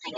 I'll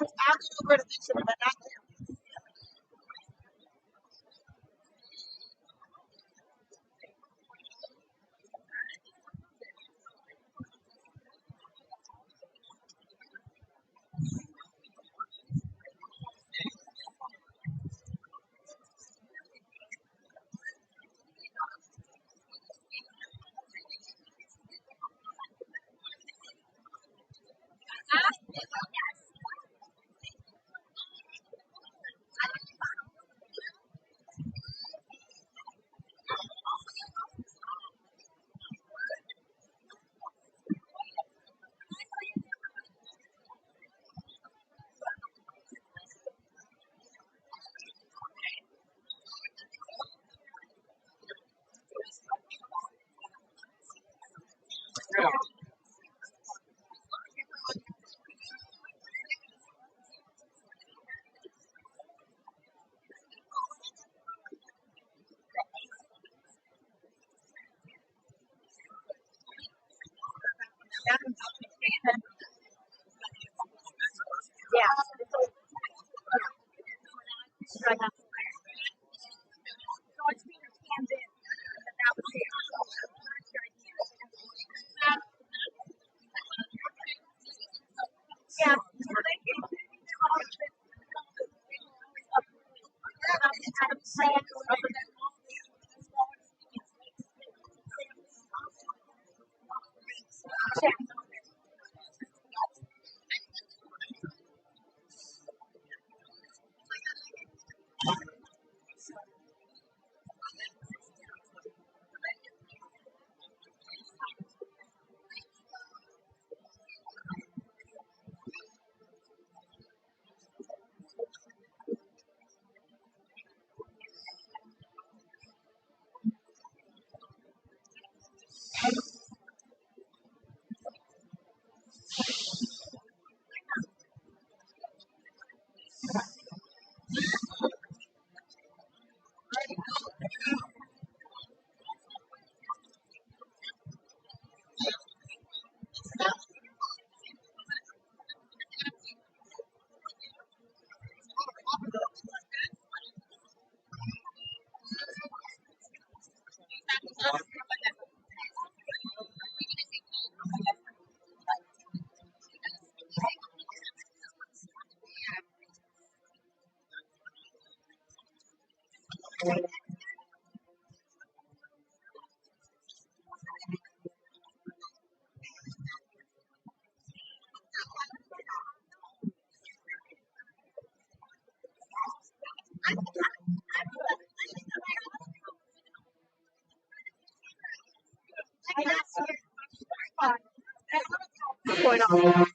go over to this one, but not yeah. Right now. Yeah. What's going on?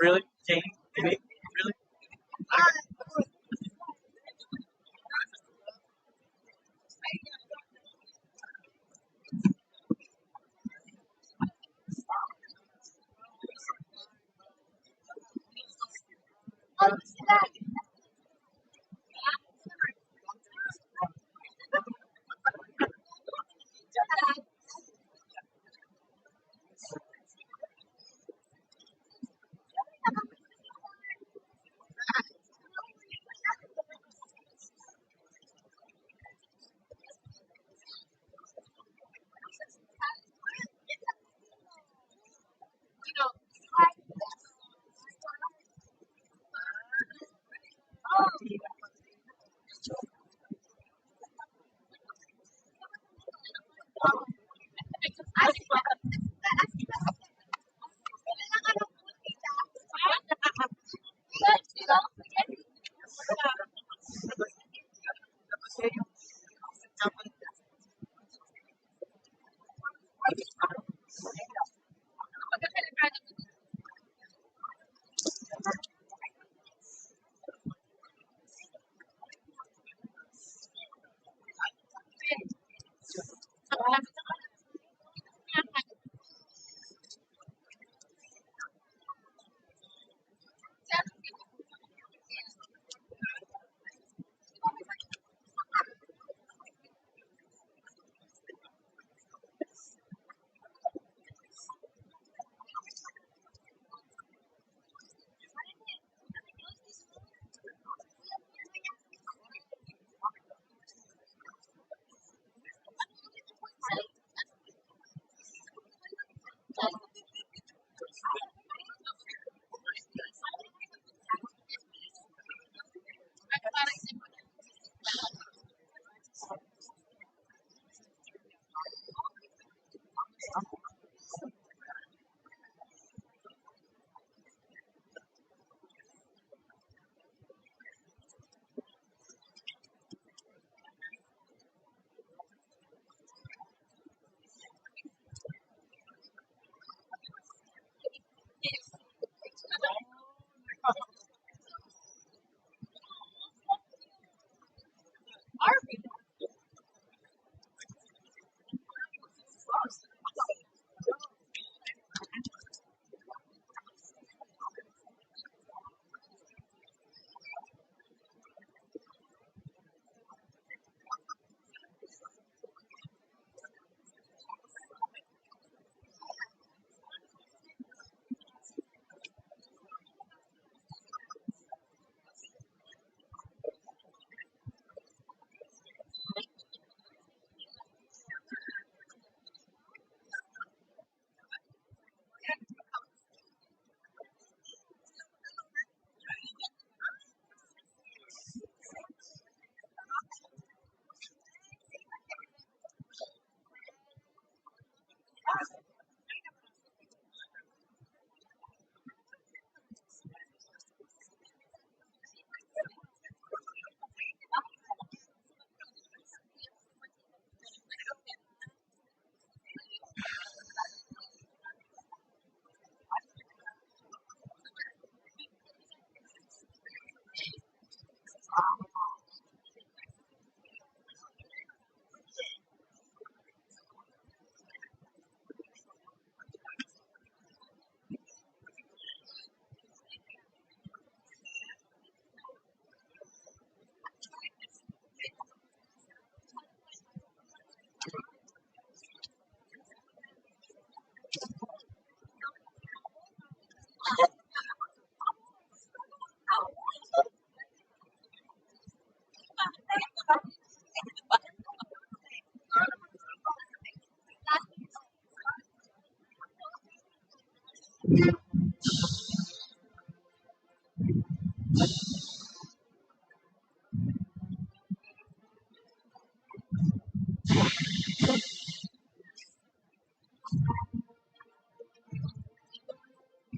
Really? Jane? Really?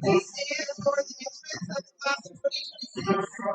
Please stand for the entrance of class of 2026.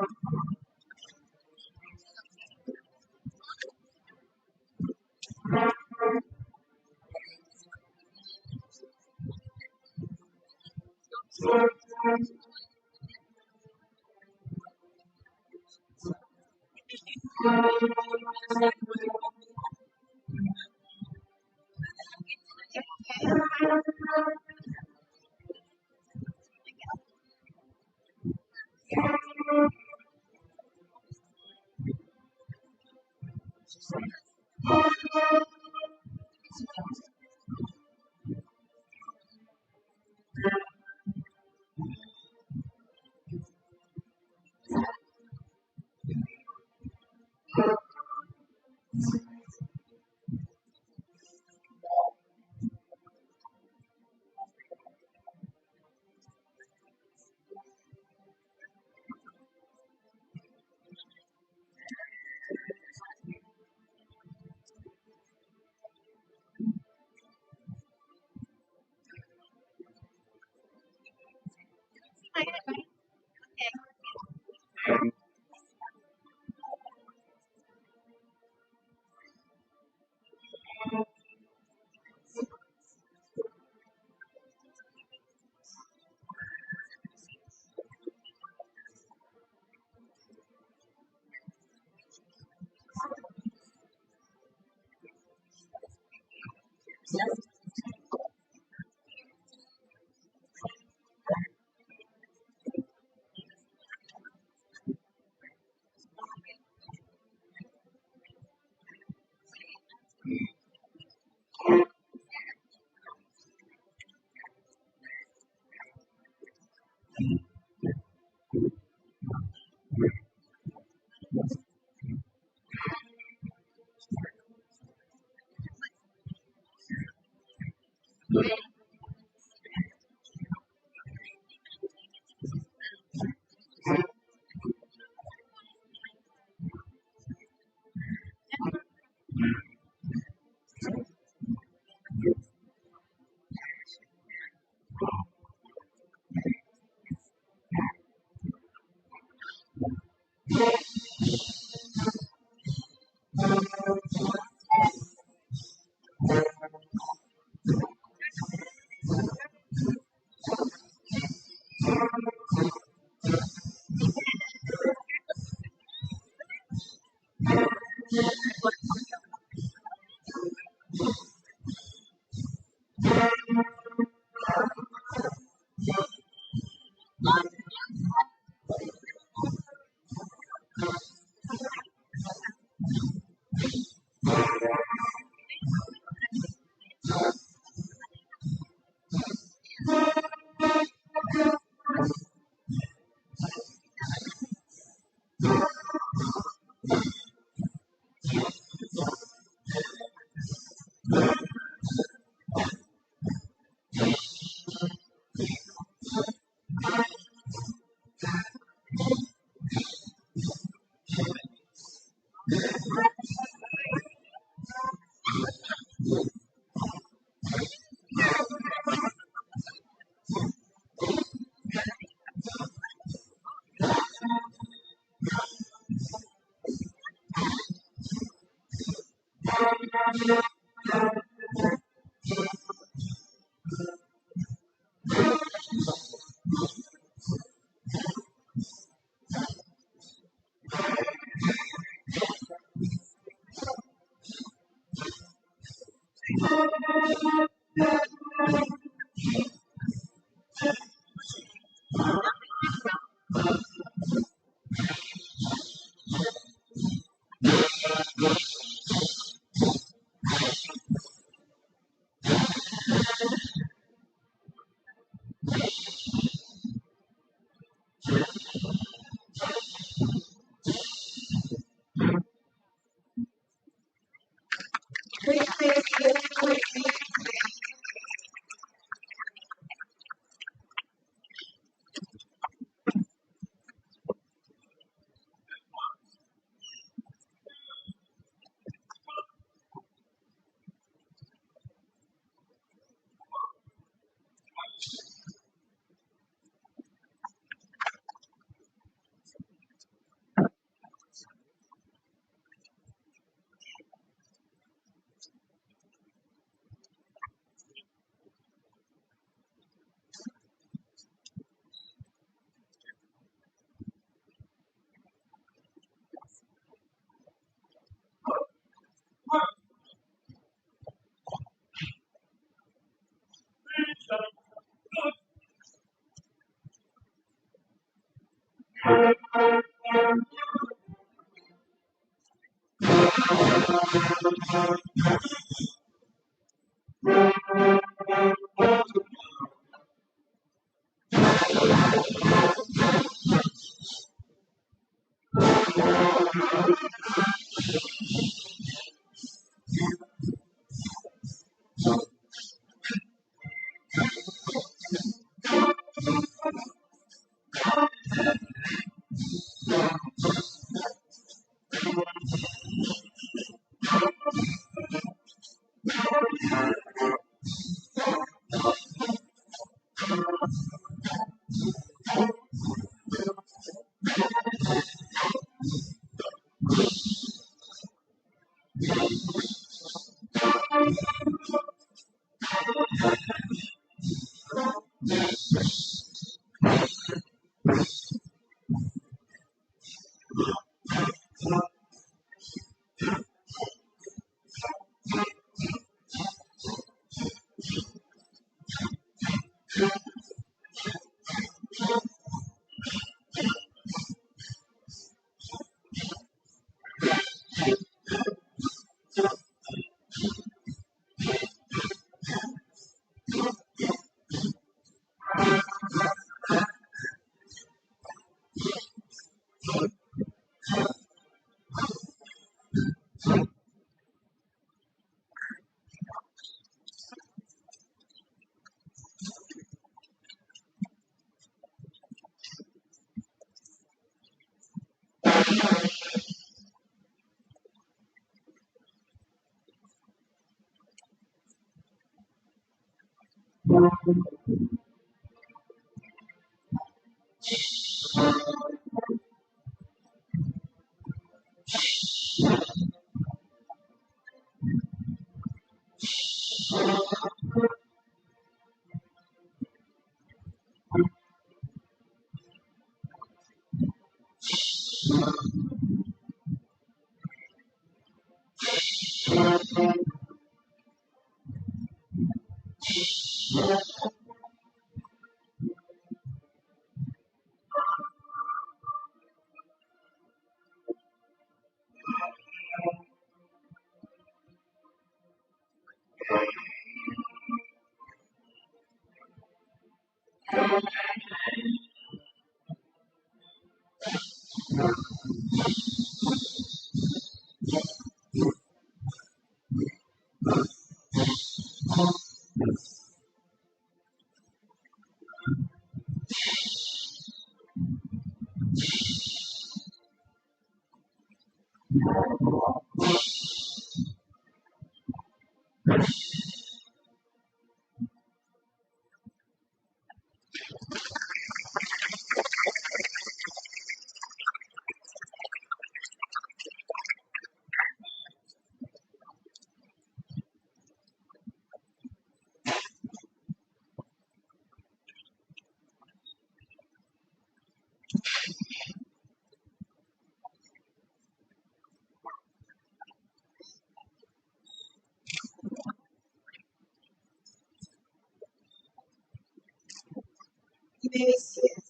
You may be seated.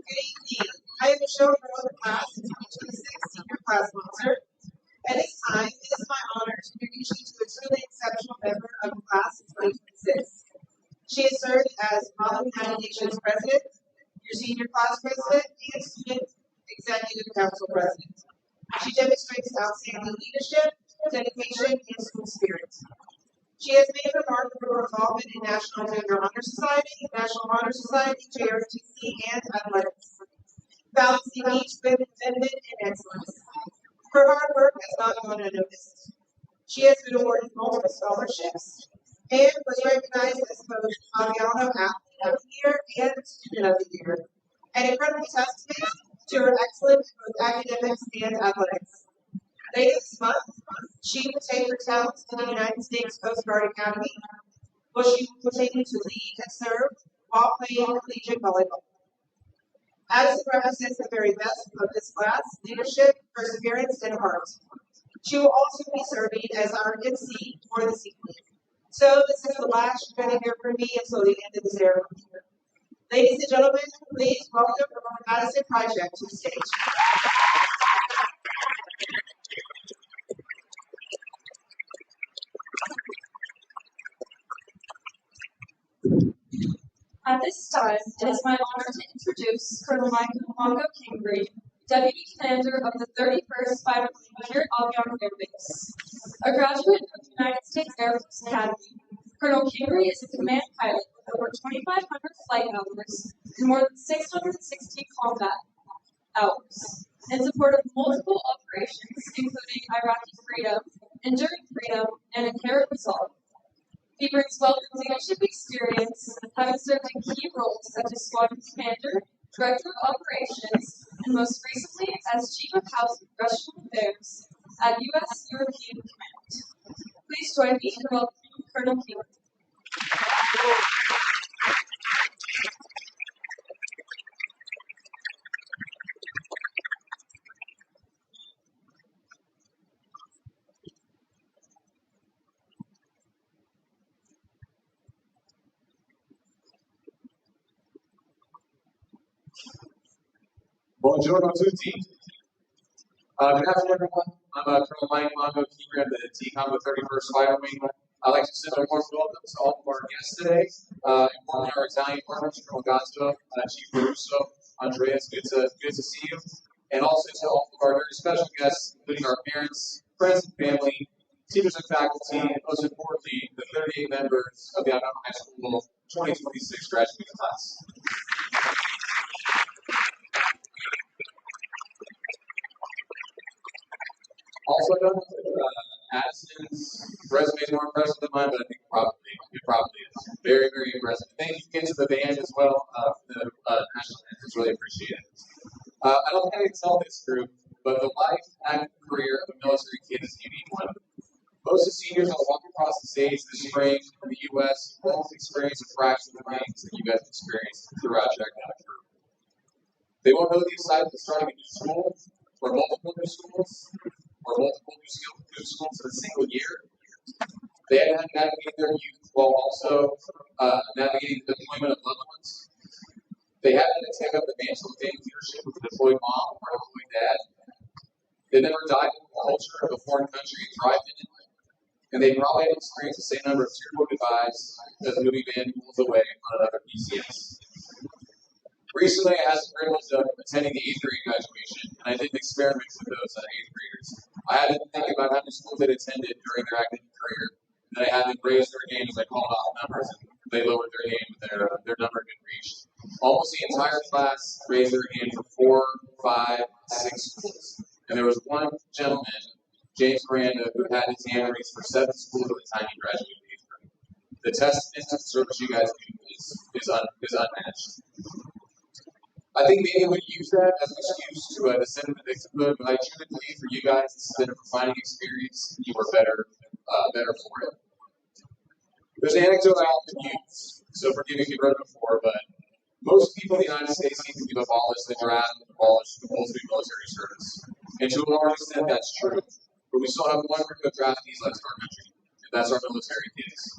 Good evening. I am Michelle from the class of 2026 senior class sponsor. At this time, it is my honor to introduce you to a truly exceptional member of the class of 2026. She has served as Model United Nations President, your senior class president, and student executive council president. She demonstrates outstanding leadership, dedication, and school spirit. She has made remarkable involvement in National Gender Honor Society, National Honor Society, JRTC, and athletics, balancing each with commitment and excellence. Her hard work has not gone unnoticed. She has been awarded multiple scholarships and was recognized as both Aviano Athlete of the Year and Student of the Year, an incredible testament to her excellence in both academics and athletics. Later this month, she will take her talents to the United States Coast Guard Academy, where she will continue to lead and serve while playing collegiate volleyball. Addison represents the very best of this class: leadership, perseverance, and heart. She will also be serving as our MC for the season. So this is the last you're going to hear from me until the end of the ceremony. Ladies and gentlemen, please welcome the Madison Project to the stage. At this time, it is my honor to introduce Colonel Mongo Kingery, Deputy Commander of the 31st Fighter Wing here at Aviano Air Base. A graduate of the United States Air Force Academy, Colonel Kingery is a command pilot with over 2,500 flight hours and more than 660 combat hours in support of multiple operations, including Iraqi freedom, enduring freedom, and inherent resolve. He brings wealth of leadership experience, having served in key roles such as Squadron Commander, Director of Operations, and most recently as Chief of House and Congressional Affairs at U.S. European Command. Please join me in welcoming Colonel King. Buongiorno a tutti. Good afternoon, everyone. I'm Colonel Mike Mongo, Keeper of the TCOM, the 31st Fighter Wing. I'd like to send a warm welcome to all of our guests today, including our Italian partners, Colonel Gazzo, Chief Russo, Andreas, good to see you, and also to all of our very special guests, including our parents, friends, and family, teachers and faculty, and most importantly, the 38 members of the Aviano High School 2026 graduating class. Also, Addison's resume is more impressive than mine, but I think it probably is. Very, very impressive. Thank you again to the band as well. The national anthems, really appreciate it. I don't think I can tell this group, but the life and career of a military kid is a unique one. Most of the seniors that walk across the stage this spring in the U.S. won't experience a fraction of the things that you guys experienced throughout your academic career. They won't know the excitement of starting a new school, or multiple new schools, or multiple new schools in a single year. They had to navigate their youth while also navigating the deployment of loved ones. They had to take up the mantle of daily leadership with a deployed mom or a deployed dad. They never died in the culture of a foreign country and thrived in it. And they probably had experienced the same number of tearful goodbyes as the movie band pulls away on another PCS. Recently, I had the privilege of attending the 8th grade graduation, and I did an experiment with those 8th graders. I had them think about how many schools they'd attended during their academic career, and then I had them raise their game as I called off numbers, and they lowered their game with their number had been reached. Almost the entire class raised their hand for 4, 5, 6 schools. And there was one gentleman, James Miranda, who had his hand raised for 7 schools at the time he graduated 8th grade. The testament to the service you guys do is unmatched. I think maybe we use that as an excuse to descend into victimhood, but I truly believe for you guys this has been a refining experience. You were better for it. There's an anecdote I often use, so forgive me if you've heard it before, but most people in the United States seem to abolish the draft and abolish the compulsory military service. And to a large extent, that's true. But we still have one group of draftees left in our country, and that's our military kids.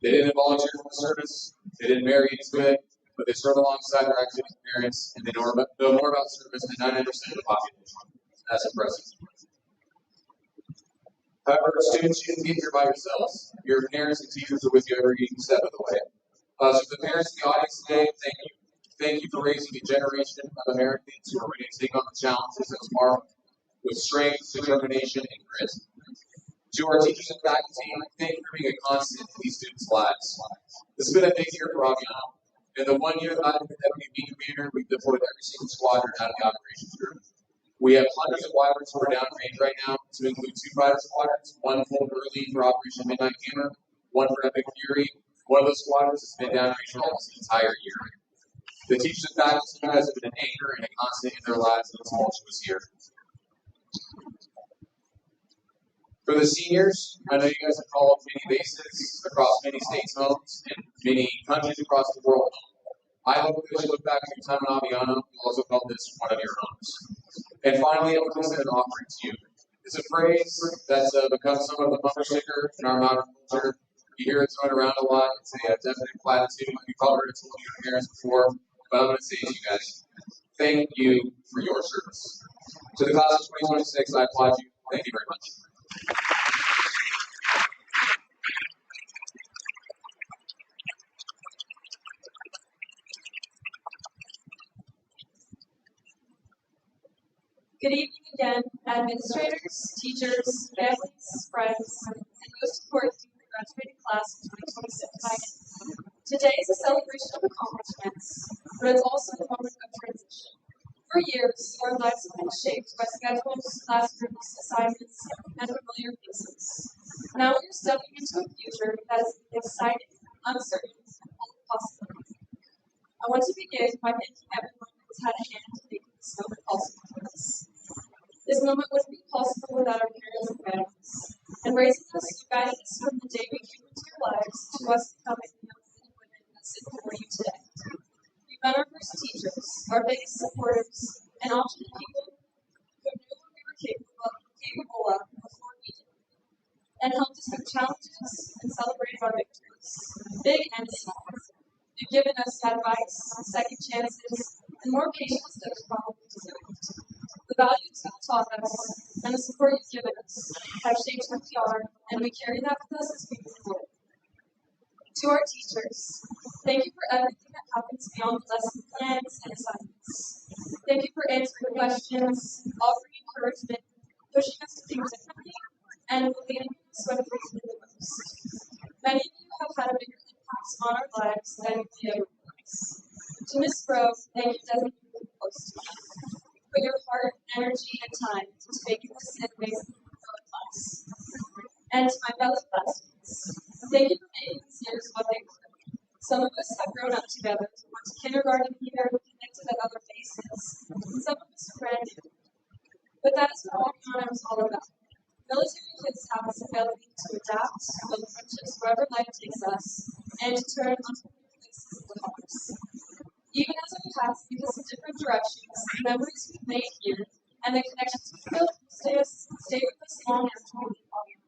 They didn't volunteer for the service, they didn't marry into it, but they serve alongside their active parents, and they know more about service than 99% of the population. That's impressive. However, students, you didn't get here by yourselves. Your parents and teachers are with you every step of the way. So the parents in the audience today, thank you. Thank you for raising a generation of Americans who are ready to take on the challenges of tomorrow with strength, determination, and grit. To our teachers and faculty, thank you for being a constant in these students' lives. This has been a big year for Aviano. In the 1 year that I've been Deputy Wing Commander, we've deployed every single squadron out of the operations group. We have hundreds of wyverns who are downrange right now, to include 2 fighter squadrons, 1 pulled early for Operation Midnight Hammer, 1 for Epic Fury. One of those squadrons has been downrange for almost the entire year. The teachers and faculty guys have been an anchor and a constant in their lives in this tumultuous year. For the seniors, I know you guys have followed many bases across many states' homes and many countries across the world. I hope that as you look back at your time in Aviano, you also call this one of your homes. And finally, I would consider an offering to you. It's a phrase that's become somewhat of a bumper sticker in our modern culture, You hear it thrown around a lot. It's a definite platitude. You've all heard it told to your parents before, but I'm going to say to you guys, thank you for your service. To the class of 2026, I applaud you. Thank you very much. Good evening again, administrators, teachers, families, friends, and most importantly, the graduating class of 2026. Today is a celebration of accomplishments, but it's also a moment of transition. For years, our lives have been shaped by schedules, classrooms, assignments, and familiar faces. Now we are stepping into a future that is exciting, uncertain, and full of possibility. I want to begin by thanking everyone who has had a hand in making this moment possible for us. This moment wouldn't be possible without our parents and families, and raising us, you guided us from the day we came into your lives to us becoming the young men and women that sit before you today. You've been our first teachers, our biggest supporters, and often people who knew what we were capable of before we did, and helped us through challenges and celebrated our victories, big and small. You've given us advice, second chances, and more patience than we probably deserved. The values you've taught us and the support you've given us have shaped who we are, and we carry that with us as we move forward. To our teachers, thank you for everything that happens beyond the lesson plans and assignments. Thank you for answering questions, offering encouragement, pushing us to think differently, and believing us when we needed the most. Many of you have had a bigger impact on our lives than we ever realized. To Ms. Bro, thank you for being close to us. Put your heart, energy, and time into making this an amazing class. And to my fellow classmates, thank you for making these years what they were. Some of us have grown up together, went to kindergarten here, connected at other places, and some of us are brand new. But that is what Aviano is all about. Military kids have this ability to adapt, build friendships wherever life takes us, and to turn unfamiliar places into homes. Even as our paths lead us in different directions, the memories we've made here and the connections we've built stay with us long after we leave home.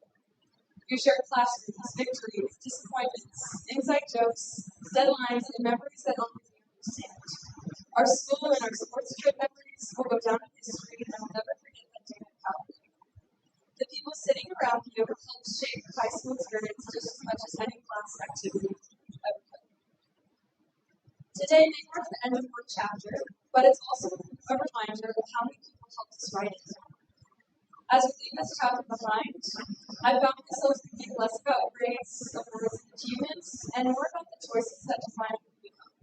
We share classrooms, victories, disappointments, inside jokes, deadlines, and memories that only we understand. Our school and our sports trip memories will go down in history, and we'll never forget that day at college. The people sitting around you helped shape your high school experience just as much as any class activity ever could. Today may mark the end of one chapter, but it's also a reminder of how many people helped us write it. As we leave this chapter behind, I found myself thinking less about grades, awards, and achievements, and more about the choices that define who we become.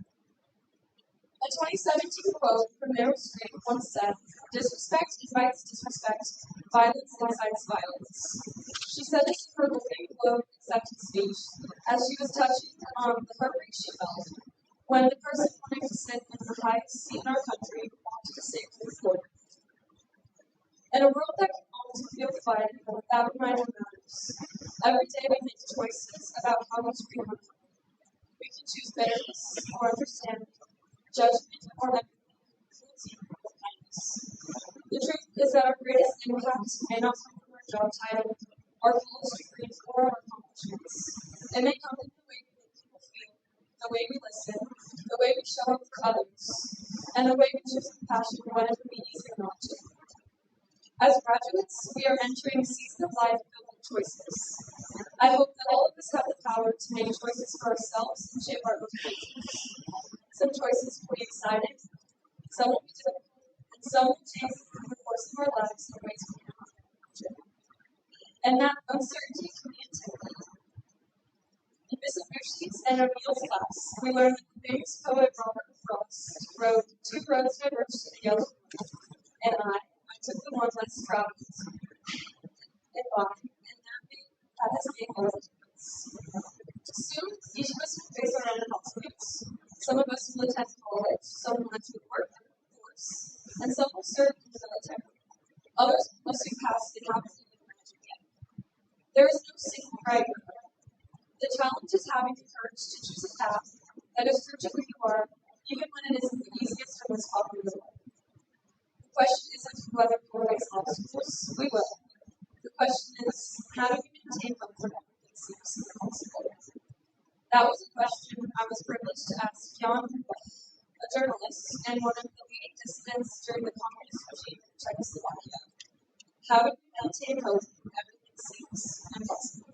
A 2017 quote from Meryl Streep once said, "Disrespect invites disrespect, violence incites violence." She said this in her Golden Globe acceptance speech as she was touching on the heartbreak she felt when the person wanting to sit in the highest seat in our country wanted to sit to the floor. In a world that can almost feel divided, that reminder matters. Every day we make choices about how much we want. We can choose bitterness or understanding, judgment or empathy, cruelty or kindness. The truth is that our greatest impact may not come from our job title, our college degrees, or our accomplishments. It may come from the way we make people feel, the way we listen, the way we show up for others, and the way we choose compassion when it would be easier not to. As graduates, we are entering a season of life filled with choices. I hope that all of us have the power to make choices for ourselves and shape our own futures. Some choices will be exciting, some will be difficult, and some will change the course of our lives in ways we cannot imagine. And that uncertainty can be intimidating. In Miss Appreciates and O'Neill's class, we learned that the famous poet Robert Frost wrote, "Two roads diverge to the yellow brick, and I took the one less crowded and by, and that has made all the difference." Soon, each of us will face our own households. Some of us will attend college, some will enter the workforce, and some will serve in the military. Others will soon pass and haven't even graduated yet. There is no single right or wrong. The challenge is having the courage to choose a path that is true to who you are, even when it isn't the easiest or most popular way. The question isn't whether we will face obstacles. We will. The question is, how do we maintain hope when everything seems impossible? That was a question I was privileged to ask Jan, a journalist and one of the leading dissidents during the communist regime in Czechoslovakia. How do we maintain hope when everything seems impossible?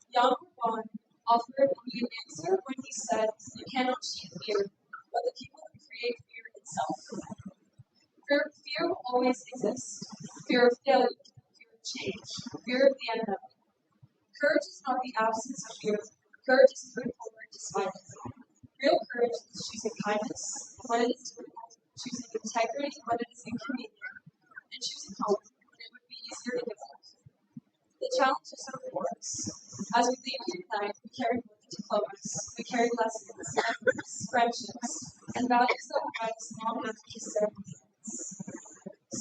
Jan Ruban offered me an answer when he said, "You cannot cheat fear, but the people who create fear itself." Fear will always exist. Fear of failure, fear of change, fear of the unknown. Courage is not the absence of fear. Courage is moving forward despite it. Real courage is choosing kindness when it is difficult, choosing integrity when it is inconvenient, and choosing hope when it would be easier to give up. The challenges are before us. As we leave here tonight, we carry more than diplomas. We carry lessons, memories, friendships, and values that will guide us long after this ceremony ends.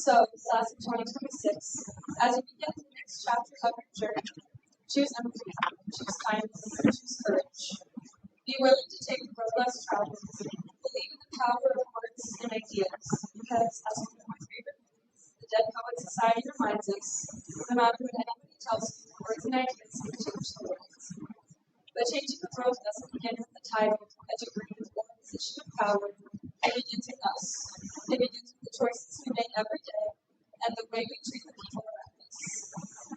So, class of 2026, as you begin the next chapter of your journey, choose empathy, choose kindness, choose courage. Be willing to take the road less traveled. Believe in the power of words and ideas, because, as one of my favorite movies, The Dead Poet Society reminds us, no matter what anybody tells you, words and ideas can change the world. But changing the world doesn't begin with a title, a degree, or a position of power. It begins with us. It begins with the choices we make every day and the way we treat the people around us.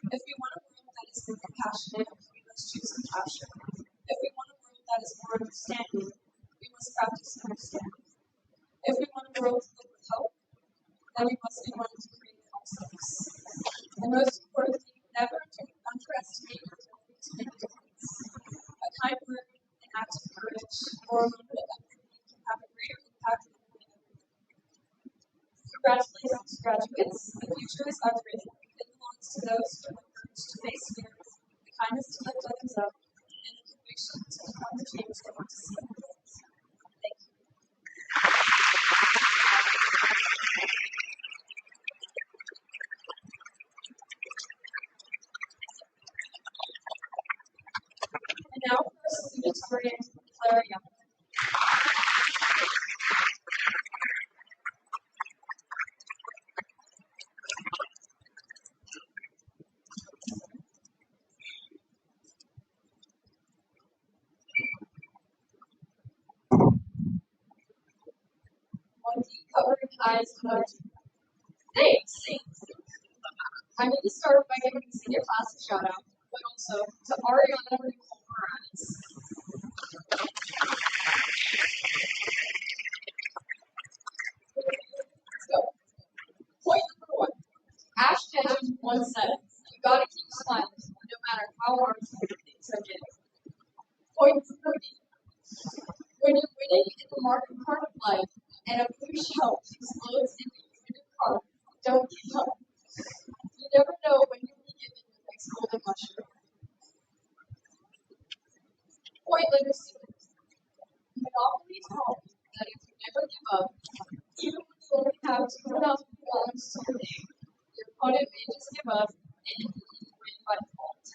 If we want a world that is more compassionate, we must choose compassion. If we want a world that is more understanding, we must practice understanding. If we want a world filled with hope, then we must be willing to create it ourselves. And most importantly, never underestimate your ability to make a difference. A kind word, an act of courage, or a moment of empathy can have a greater impact than we ever do. Congratulations, graduates. The future is unwritten. It belongs to those who have the courage to face fear, the kindness to lift others up, and the conviction to become the change they want to see in the world. Thank you. And now for our salutatorian, Clara Young. One deep covering eyes closed. Thanks. I need to start by giving the senior class a shout out, but also to Ariana Nicole Morales. Let's go. Point number one. Ash Ketchum once said, "You gotta keep smiling, no matter how hard things are getting." Point number B. When you're winning in the market part of life and a blue shell explodes into your winning card, don't give up. You never know when you'll be given your next golden mushroom. Point number C. Monopoly taught me that if you never give up, even when you only have $2,000 to your name, your opponent may just give up and you win by default.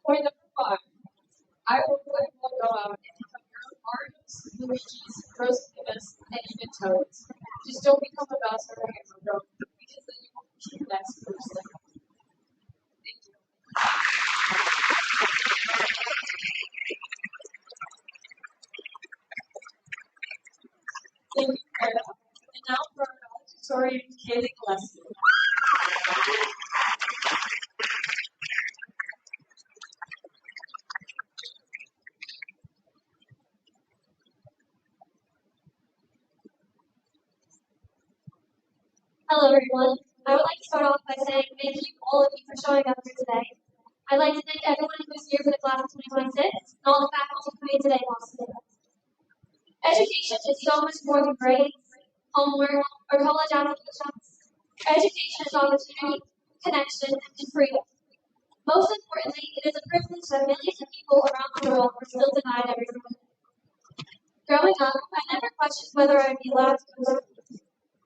Point number 5. I will let you go out and become your own Marios, Luigi's, Rosalina's, and even Toads. Just don't become a Bowser or Hammer Bro, because then you won't be the next person. Thank you. Thank you, Clara. And now for our valedictorian, Kaylee Gillespie. Hello, everyone. I would like to start off by saying thank you all of you for showing up here today. I'd like to thank everyone who was here for the class of 2026 and all the faculty who made today possible. Education is so much more than grades, homework, or college applications. Education is opportunity, connection, and freedom. Most importantly, it is a privilege that millions of people around the world are still denied every single day. Growing up, I never questioned whether I would be allowed to go to school.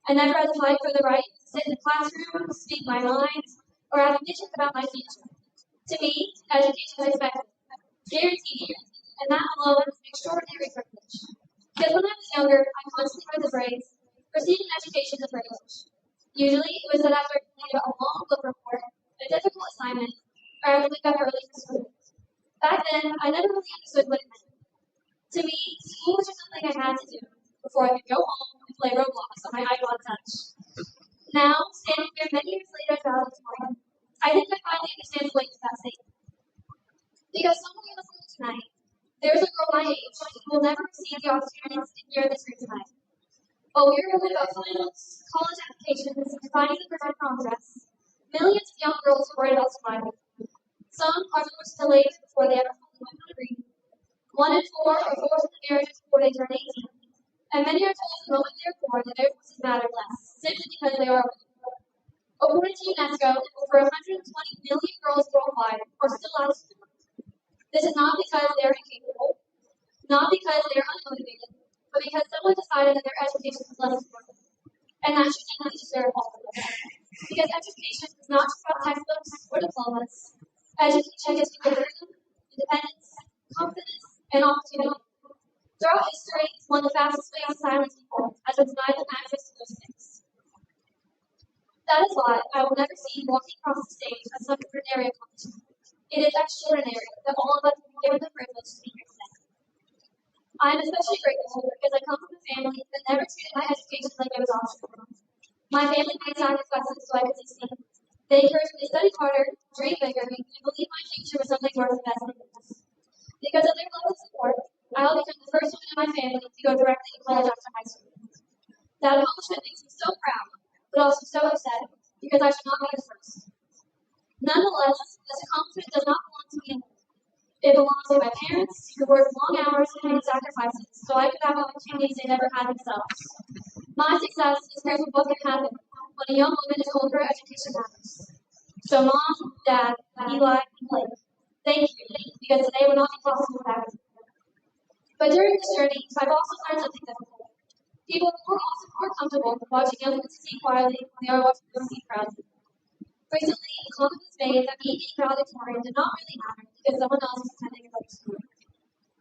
I never had to fight for the right to sit in the classroom, speak my mind, or have ambitions about my future. To me, education is expected, guaranteed, and that alone is an extraordinary privilege. Because when I was younger, I constantly heard the phrase, receiving education is a privilege. Usually, it was that after completing a long book report, a difficult assignment, or I would wake up early for school. Back then, I never really understood what it meant. To me, school was just something I had to do before I could go home and play Roblox on my iPod Touch. Now, standing here many years later as valedictorian, I think I finally understand the weight of that statement. Because somewhere in the world tonight, there's a girl my age who will never receive the opportunity to sit here in this room tonight. While we are worried about finals, college applications, and finding the perfect prom dress, millions of young girls are worried about survival. Some are forced to later before they ever fully learn how to read. 1 in 4 are forced into marriages before they turn 18. And many are told the moment they are born that their voices matter less, simply because they are women. According to UNESCO, over 120 million girls worldwide are still out of school. This is not because they are incapable, not because they are unmotivated, but because someone decided that their education was less important. And that should not deserve all of them. Because education is not just about textbooks or diplomas. Education gives people freedom, independence, confidence, and opportunity. Throughout history, it's one of the fastest ways to silence people, as it denies them access to those things. That is why I will never see walking across the stage as some ordinary accomplishment. It is extraordinary that all of us have been given the privilege to be here today. I am especially grateful because I come from a family that never treated my education like it was optional. My family made sacrifices so I could succeed. They encouraged me to study harder, dream bigger, and believe my future was something worth investing in. Because of their love and support, I will become the first woman in my family to go directly to college after high school. That accomplishment makes me so proud, but also so upset, because I should not be the first. Nonetheless, this accomplishment does not belong to me alone. It belongs to my parents, who worked long hours and made sacrifices so I could have opportunities they never had themselves. My success is proof of what can happen when a young woman is told her education matters. So, Mom, Dad, Eli, and Blake, thank you, because today would not be possible without you. But during this journey, I've also learned something difficult. People are also more comfortable watching young women succeed quietly when they are watching them succeed proudly. Recently, a comment was made that me being valedictorian did not really matter because someone else was attending a better school.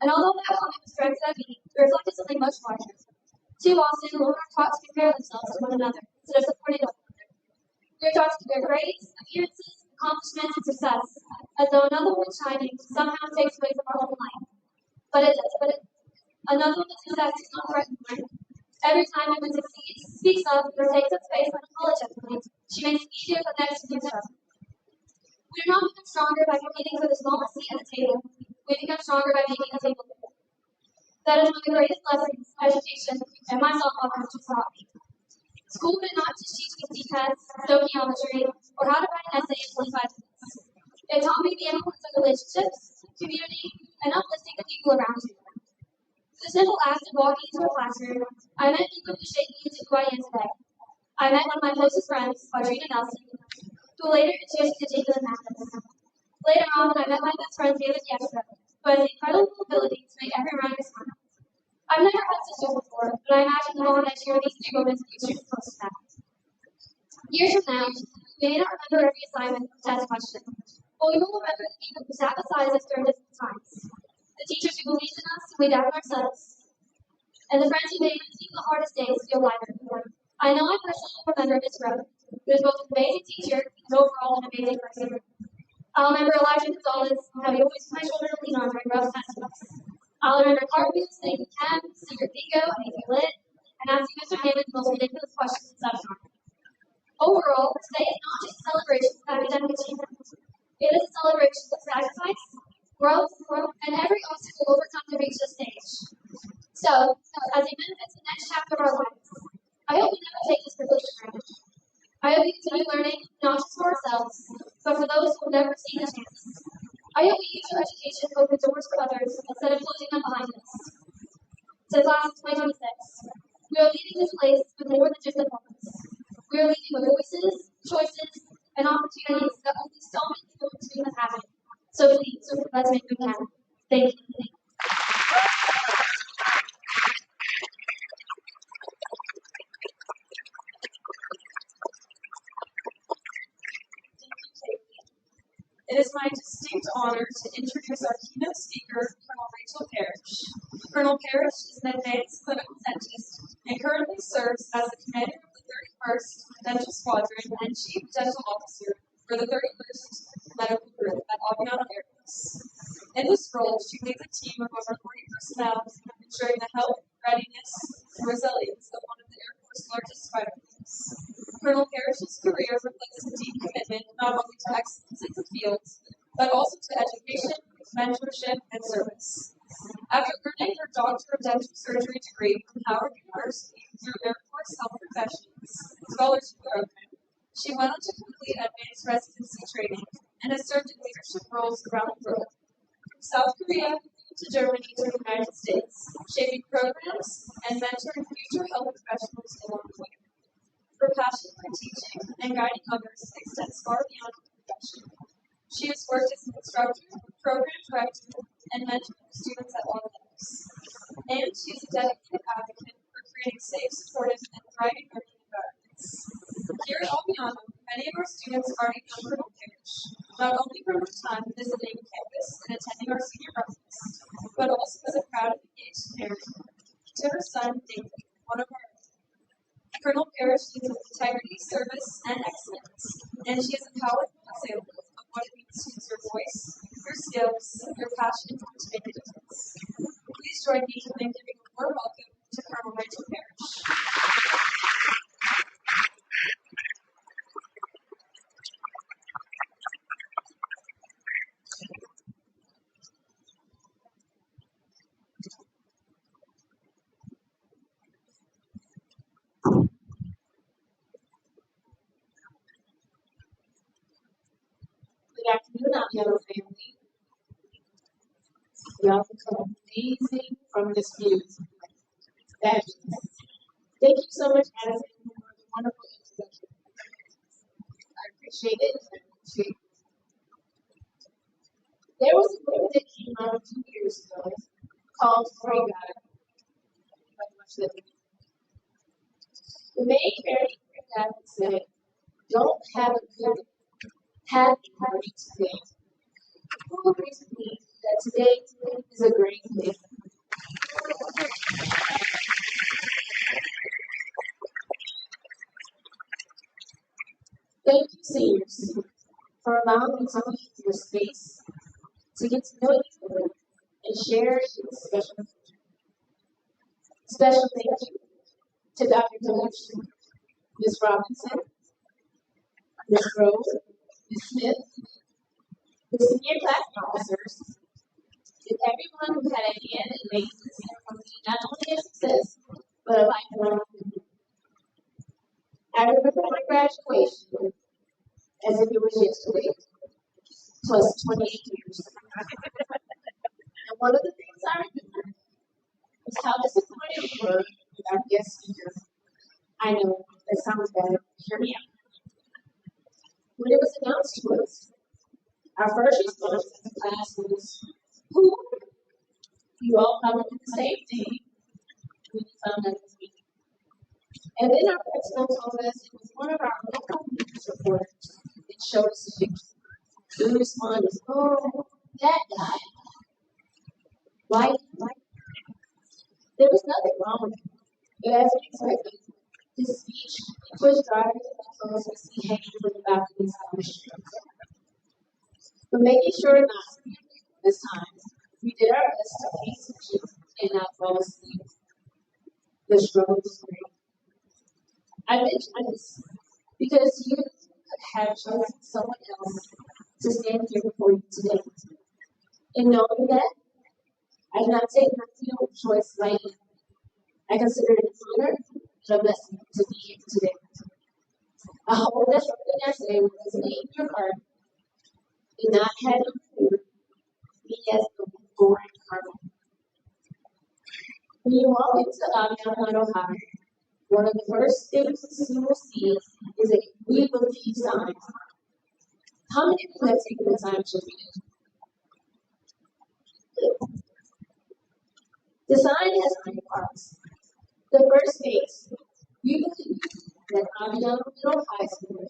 And although that comment was directed at me, it reflected something much larger. Too often, women are taught to compare themselves to one another instead of supporting one another. We are taught to compare grades, appearances, accomplishments, and success, as though another woman shining somehow takes away from our own life. But it does. Another woman's success is not threatened. Every time a woman succeeds, speaks up, or takes up space on a college effort, she makes it easier for the next to do so. We do not become stronger by competing for the smallest seat at the table. We become stronger by making the table bigger. That is one of the greatest lessons education and my softball coach has taught me. School did not just teach me tests, sociology, or how to write an essay in 25 minutes. It taught me the importance of relationships, community, and uplifting the people around you. The simple act of walking into a classroom, I met people who shaped me into who I am today. I met one of my closest friends, Audrina Nelson, who later introduced me to Jacob Mathis. Later on, I met my best friend David Yeshua, who has the incredible ability to make every writer smile. I've never had sisters before, but I imagine the bond I share with these two women to be extremely close to that. Years from now, we may not remember every assignment or test question, but we will remember the people who sat beside us during difficult times, the teachers who believed in us when we doubted ourselves, and the friends who made even the hardest days feel lighter. I know I personally will remember Miss Rowe, who is both an amazing teacher and overall an amazing person. I'll remember Elijah Gonzalez, how he always put my shoulder to lean on during rough test weeks. I'll remember cartwheels, thanking Cam, secret bingo, and making lit, and asking Mr. Hammond the most ridiculous questions in session. Overall, today is not just a celebration of academic achievement. It is a celebration of sacrifice, growth, and every obstacle overcome to reach this stage. So, as we move into the next chapter of our lives, I hope we never take this privilege for granted. I hope we continue learning, not just for ourselves, but for those who will never see the chance. I hope we use our education to open doors for others instead of closing them behind us. To the class of 2026, we are leaving this place with more than just diplomas. We are leaving with voices, choices, and opportunities that only so many people in between have had. So please, let's make them count. Thank you. It is my distinct honor to introduce our keynote speaker, Colonel Rachel Parrish. Colonel Parrish is an advanced clinical dentist and currently serves as the commander of the 31st Dental Squadron and Chief Dental Officer for the 31st Medical Group at Aviano MHS. In this role, she leads a team of over 40 personnel, ensuring the health, readiness, and resilience of one of the Air Force's largest fighter fleets. Colonel Parrish's career reflects a deep commitment not only to excellence in the field, but also to education, mentorship, and service. After earning her Doctor of Dental Surgery degree from Howard University through Air Force Health Professions Scholarship Program, she went on to complete advanced residency training and has served in leadership roles around the world, from South Korea to Germany to the United States, shaping programs and mentoring future health professionals along the way. Her passion for teaching and guiding others extends far beyond her profession. She has worked as an instructor, program director, and mentor for students at all levels. And she is a dedicated advocate for creating safe, supportive, and thriving learning environments. Here at Aviano, many of our students already know Colonel Parrish, not only from her time visiting campus and attending our senior breakfast, but also as a proud and engaged parent to her son, David, one of our Colonel Parrish leads with integrity, service, and excellence, and she is a powerful example of what it means to use your voice, your skills, your passion to make a difference. Please join me in giving a warm welcome to Colonel Rachel Parrish. Good afternoon, Aviano family. Y'all become amazing from this view. Fabulous. Thank you so much, Addison, for the wonderful introduction. I appreciate it. There was a book that came out a few years ago called Free God. The main character of God said, "Don't have a good happy party today." Who agrees with me that today is a great day? Thank you, seniors, for allowing me to be in your space to get to know you and share this special thank you to Dr. Delusion, Ms. Robinson, Ms. Rose, Ms. Smith, the senior class officers, and everyone who had a hand in making this ceremony not only a success, but a lifelong memory. I remember my graduation as if it was yesterday, plus 28 years. And one of the things I remember was how disappointed we were with our guest speaker. I know, that sounds bad. Hear me out. When it was announced to us, our first response as a class was, "Who?" You all probably did the same thing when you found out it was me. And then our principal told us it was one of our local news reporters that showed us the picture. We responded, "Oh, that guy." Why? There was nothing wrong with him. But as we expected, his speech pushed drivers and clothes we see hanging from the balconies on the street. But making sure not to be this time, we did our best to pay attention and not fall asleep. The struggle was great. I mention this because you could have chosen someone else to stand here before you today. And knowing that, I do not take my freedom of choice lightly. I consider it an honor and a blessing to be here today. I hope that something I say will resonate in your heart and not have you me as the boring carpet. When you walk into Aviano High, one of the first things you will see is a "We Believe" sign. How many of you have taken the time to read it? The sign has three parts. The first phase, we believe that Aviano Middle High School,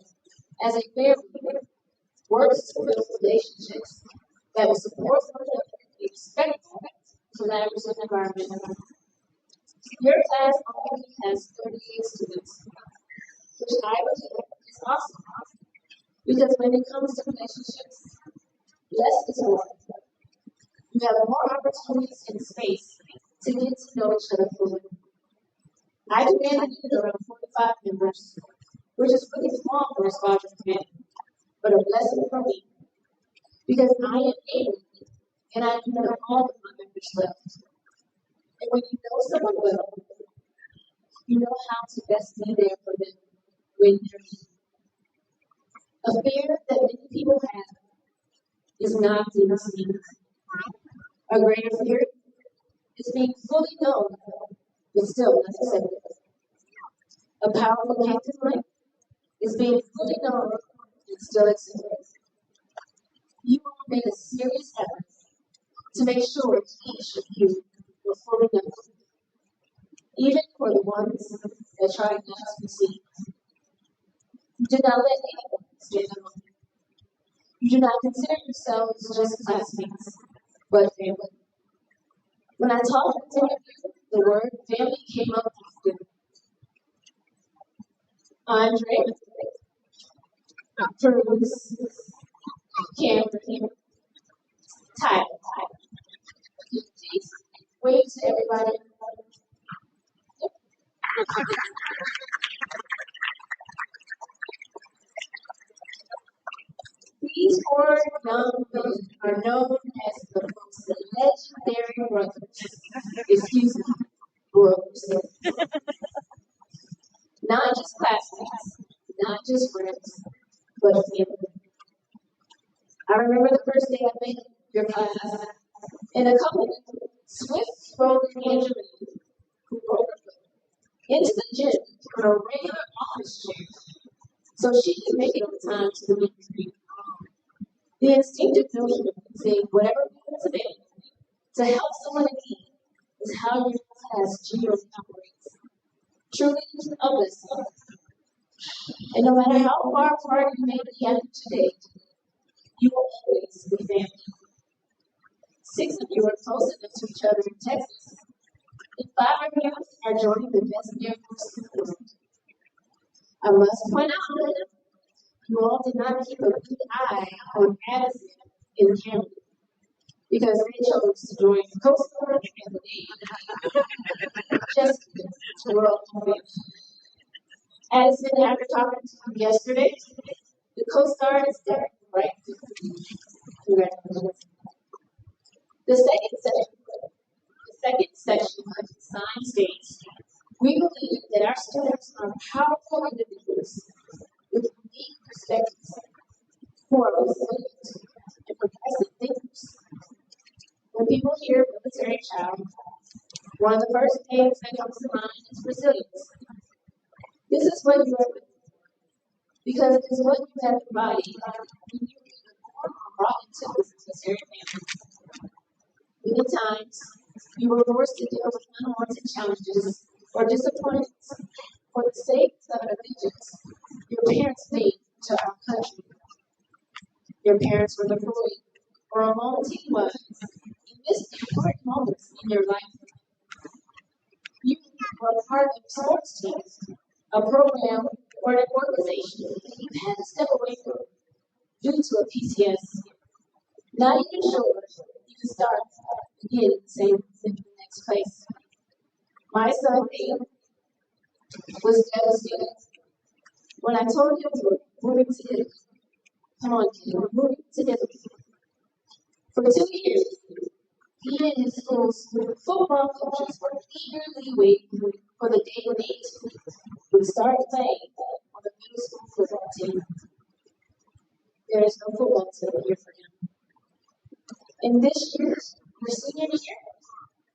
as a family, works to build relationships that will support one another and respect collaborative environment. Your class only has 38 students, which I believe is awesome. Because when it comes to relationships, less is more. You have more opportunities and space to get to know each other fully. I command a unit around 45 members, which is really small for a squadron command, but a blessing for me because I am able and I do know all of my members well. And when you know someone well, you know how to best be there for them when they're needed. A fear that many people have is not being seen. A greater fear is being fully known but still not accepted. A powerful captive life is being fully known and still accepted. You all made a serious effort to make sure each of you were fully known, even for the ones that tried not to be seen. You did not let anyone stand alone. You do not consider yourselves just classmates, but family. When I talked to many of you, the word family came up often. Andre, Bruce, Cameron, Tyler. Please wave to everybody. These four young men are known as the most legendary brothers. Excuse me, bros. Not just classmates, not just friends, but family. I remember the first day I met your class, and a couple of swift rolling Angelina who rolled her foot into the gym on a regular office chair so she could make it on time to the meet and greet. The instinctive notion of using whatever means available to help someone in need is how your class generally operates. Truly a blessing. And no matter how far apart you may be after today, you will always be family. 6 of you are close enough to each other in Texas, and 5 of you are joining the best Air Force in the world. I must point out, however, you all did not keep a good eye on Addison and Cameron because they chose to join the Coast Guard and the Navy just to world family. Addison, after talking to him yesterday, the Coast Guard is there, right? Congratulations. The second section of the sign states, we believe that our students are powerful individuals with unique perspectives who are resilient and progressive thinkers. When people hear military child, one of the first things that comes to mind is resilience. This is what you are, because it is what you have embodied when you were born or brought into this military family. Many times, you were forced to deal with unwanted challenges or disappointments for the sake of an allegiance your parents made to our country. Your parents were deployed or on volunteer lines in this important moments in your life. You were part of a sports team, a program, or an organization that you had to step away from due to a PCS. Not even sure you can start again in the next place. My son, Dave, was devastated when I told him we were moving to Italy. Come on, kid, we're moving to Italy. For 2 years, he and his school's football coaches were eagerly waiting for the day when they would start playing on the middle school football team. There is no football team here for him. And this year, your senior year,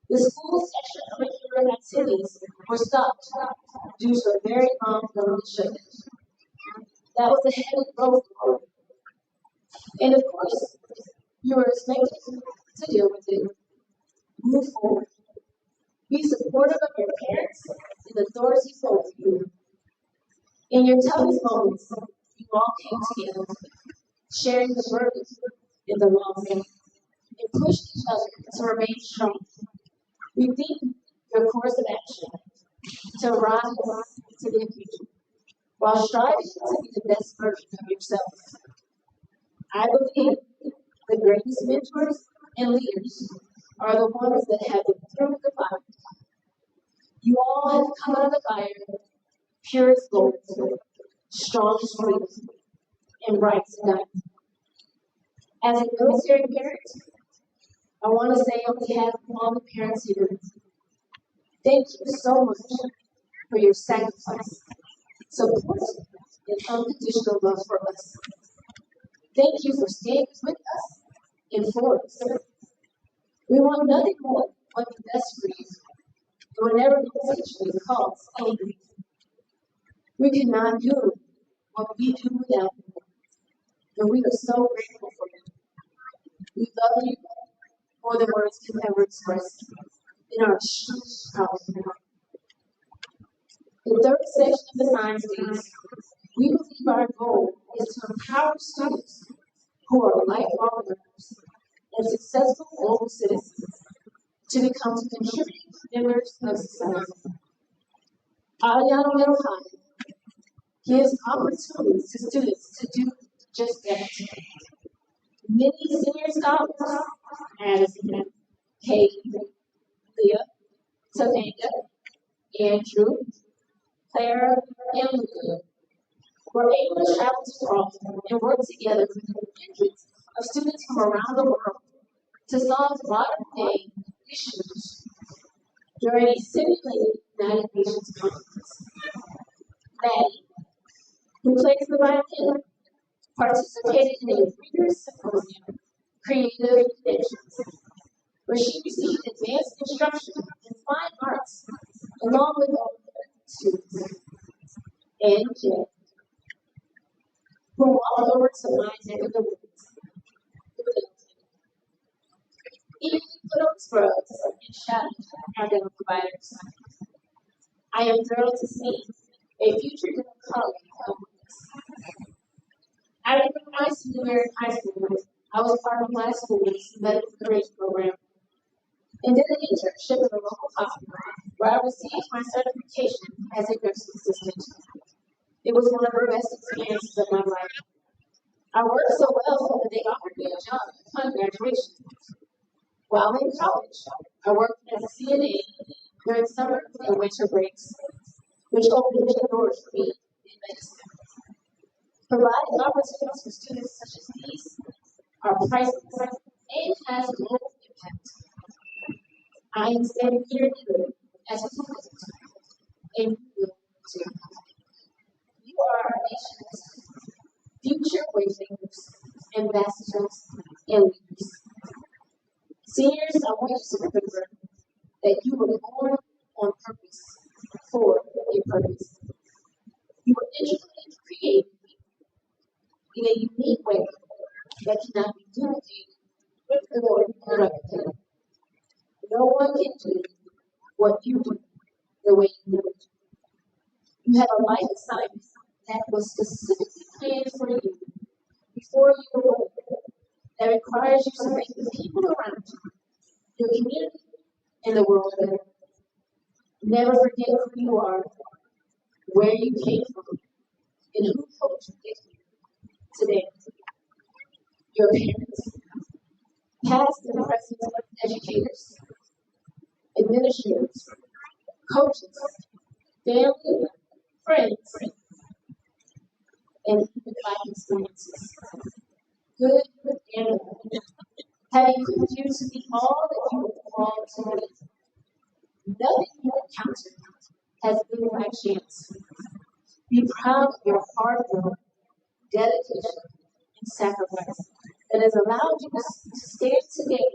the school's extracurricular activities were stopped due to a very long government shutdown. That was a heavy blow for him. And of course, you were expected to deal with it. Move forward. Be supportive of your parents and the doors he opened for you. In your toughest moments, you all came together, sharing the burden and the loss, and pushed each other to remain strong. We think your course of action to rise to the future while striving to be the best version of yourself. I believe the greatest mentors and leaders are the ones that have been through the fire. You all have come out of the fire, pure as gold, strong as steel, and bright as a diamond. As a military parent, I want to say on behalf of all the parents here, thank you so much for your sacrifice, support, and unconditional love for us. Thank you for staying with us and for us. We want nothing more but the best for you. Whenever the situation calls angry, we cannot do what we do without you. And we are so grateful for you. We love you more than words can ever express in our house. The third section of the science states, we believe our goal is to empower students who are lifelong learners and successful global citizens to become contributing members of society. Aviano MHS gives opportunities to students to do just that. Many senior scholars, as Kate, Leah, Tavanga, Andrew, Clara, and Luca, were able to travel to Rome and work together with hundreds of students from around the world to solve modern-day issues during a simulated United Nations conference. Maddie, who plays the violin, participated in a rigorous symposium, Creative Connections, where she received advanced instruction in fine arts along with other students. And Jen, who walked over to my neck of the woods. Even put on scrubs and shouted our dental providers. I am thrilled to see a future dental colleague come with us. I remember my senior year in high school, I was part of my school's medical degrees program and did an internship at a local hospital where I received my certification as a nursing assistant. It was one of the best experiences of my life. I worked so well that they offered me a job upon graduation. While in college, I worked as a CNA during summer and winter breaks, which opened the doors for me in medicine. Providing opportunities for students such as these are priceless and has global impact. I am standing here today as a student, and you will too. You are our nation's future waymakers, ambassadors, and leaders. Seniors, I want you to remember that you were born on purpose for a purpose. You were intricately created in a unique way that cannot be duplicated or replicated. No one can do what you do the way you do it. You have a life assignment that was specifically planned for you before you were born that requires you to make the people around you, your community, and the world better. Never forget who you are, where you came from, and who helped you get here today. Your parents, past and present educators, administrators, coaches, family, friends, and even life experiences, good and bad, have equipped you to be all that you were called to be. Nothing you encountered has been by chance. Be proud of your hard work, dedication, and sacrifice that has allowed you to stand today,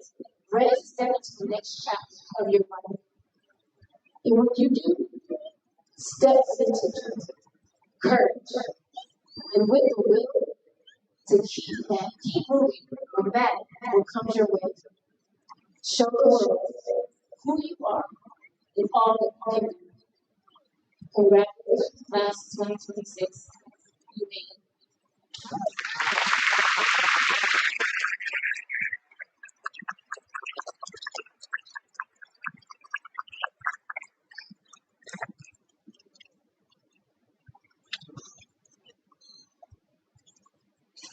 ready to step into the next chapter of your life. And what you do, step with intention, courage, and with the will to keep moving, no matter what comes your way. Show the world who you are in all that you can do. Congratulations, class 2026. You made it.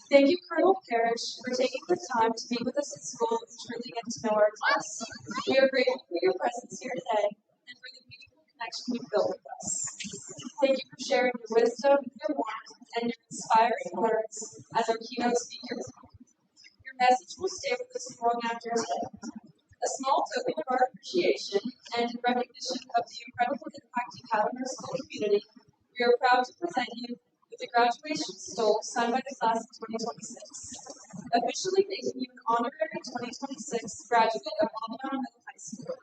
Thank you, Colonel Parrish, for taking the time to be with us at school and truly get to know our class. We are grateful for your presence here today and for the beautiful connection you've built with us. Thank you for sharing your wisdom, your warmth, and your inspiring words as our keynote speaker. Your message will stay with us long after today. A small token of our appreciation and in recognition of the incredible impact you've had on our school community, we are proud to present you with the graduation stole signed by the class of 2026, officially making you an honorary 2026 graduate of Aviano High School.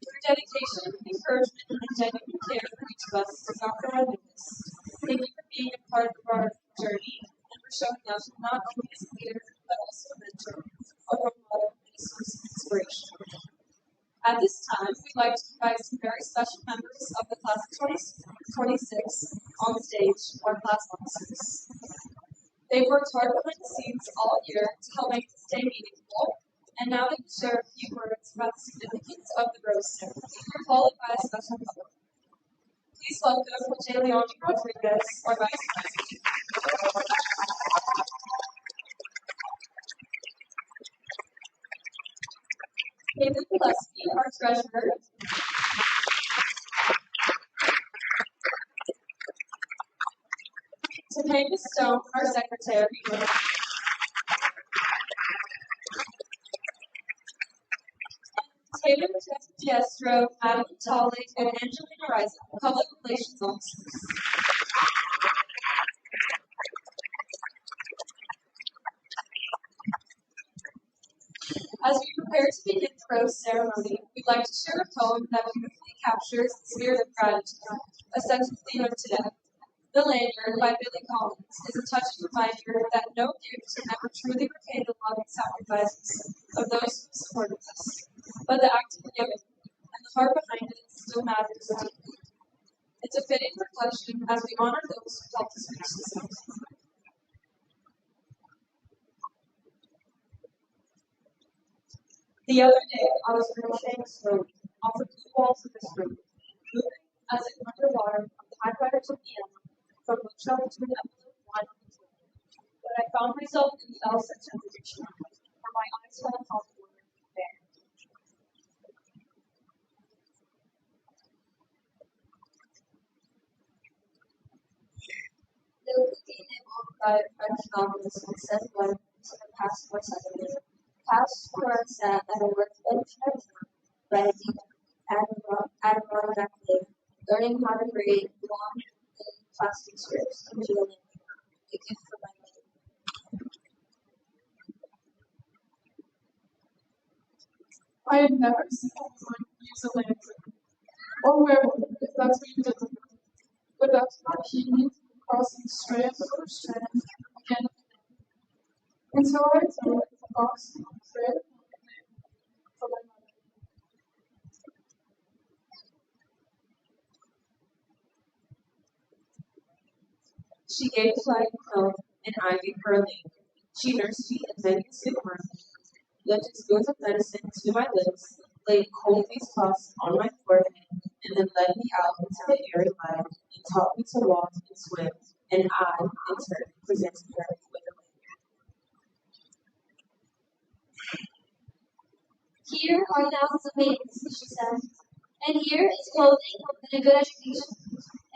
Your dedication, encouragement, and genuine care for each of us does not go unnoticed. Thank you for being a part of our journey and for showing us not only as a leader, but also a mentor, a role model, and a source of inspiration. At this time, we'd like to invite some very special members of the class of 2026 on stage, our class officers. They've worked hard behind the scenes all year to help make this day meaningful, and now they can share a few words about the significance of the Rose Ceremony, followed by a special public. Please welcome Aviano Rodriguez, our Vice President. David Gillespie, our Treasurer. Topanga Stone, our Secretary. Taylor Diestro, Adam Tolly, and Angelina Riza, Public Relations Officers. As we prepare to begin the Rose Ceremony, we'd like to share a poem that beautifully captures the spirit of gratitude, a central theme of today. The Lanyard by Billy Collins is a touching reminder that no gift can ever truly repay the love and sacrifices of those who supported us, but the act of giving and the heart behind it still matters deeply. It's a fitting reflection as we honor those who helped us reach this moment. The other day, I was crocheting slowly off the blue walls of this room, moving as if underwater. The typewriter took me in from bookshelf to an envelope lined with the but I found myself in the L section of the dictionary, where my eyes fell upon the word there. Le Petit Nemo by French novelist Saint One to the past 4 seconds. Past where I sat at a workbench at home, writing Adirondack Lake, learning how to create long plastic strips into a link, a gift for my mother. I had never seen anyone use a lantern, or wear one, if that's what you did with them. But that's not healing, crossing strand over strand, again. Until I found a box of thread for my mother. She gave flag milk, and I gave her a link. She nursed me in many a sick room, lifted spoons of medicine to my lips, laid cold face cloths on my forehead, and then led me out into the airy light and taught me to walk and swim, and I, in turn, presented her with a link. Here are thousands of maidens, she said, and here is clothing and a good education,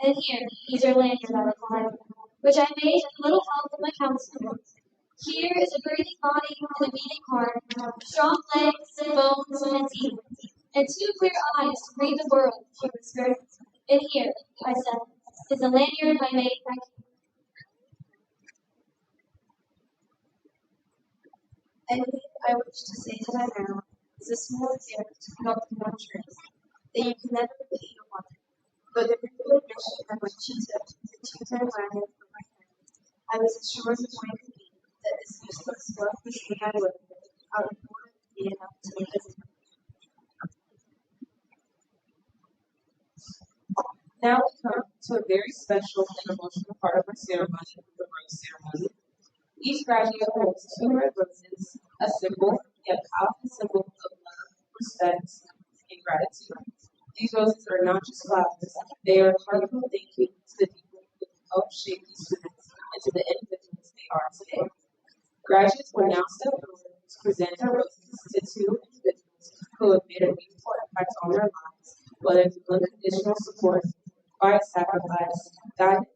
and here is your lanyard, I replied, which I made with little help from my counselor. Here is a breathing body and a beating heart, strong legs and bones and teeth, and 2 clear eyes to read the world, she whispered. And here, I said, is a lanyard I made by you. Anything I wish to say to her now is a small gift held in one truth, that you can never repeat a woman, but the real admission that when she tipped the 2-10 lanyard from my hand, I was as sure as a point could be that this useless worthless thing I lived with, I would more than be enough to make as a Now we come to a very special and emotional part of our ceremony, the Rose Ceremony. Each graduate holds 2 red roses, a simple yet powerful symbol of love, respect, and gratitude. These roses are not just flowers, they are a heartfelt thank you to the people who helped shape these students and to the individuals they are today. Graduates will now step forward to present their roses to two individuals who have made a meaningful impact on their lives, whether through unconditional support, quiet sacrifice, guidance,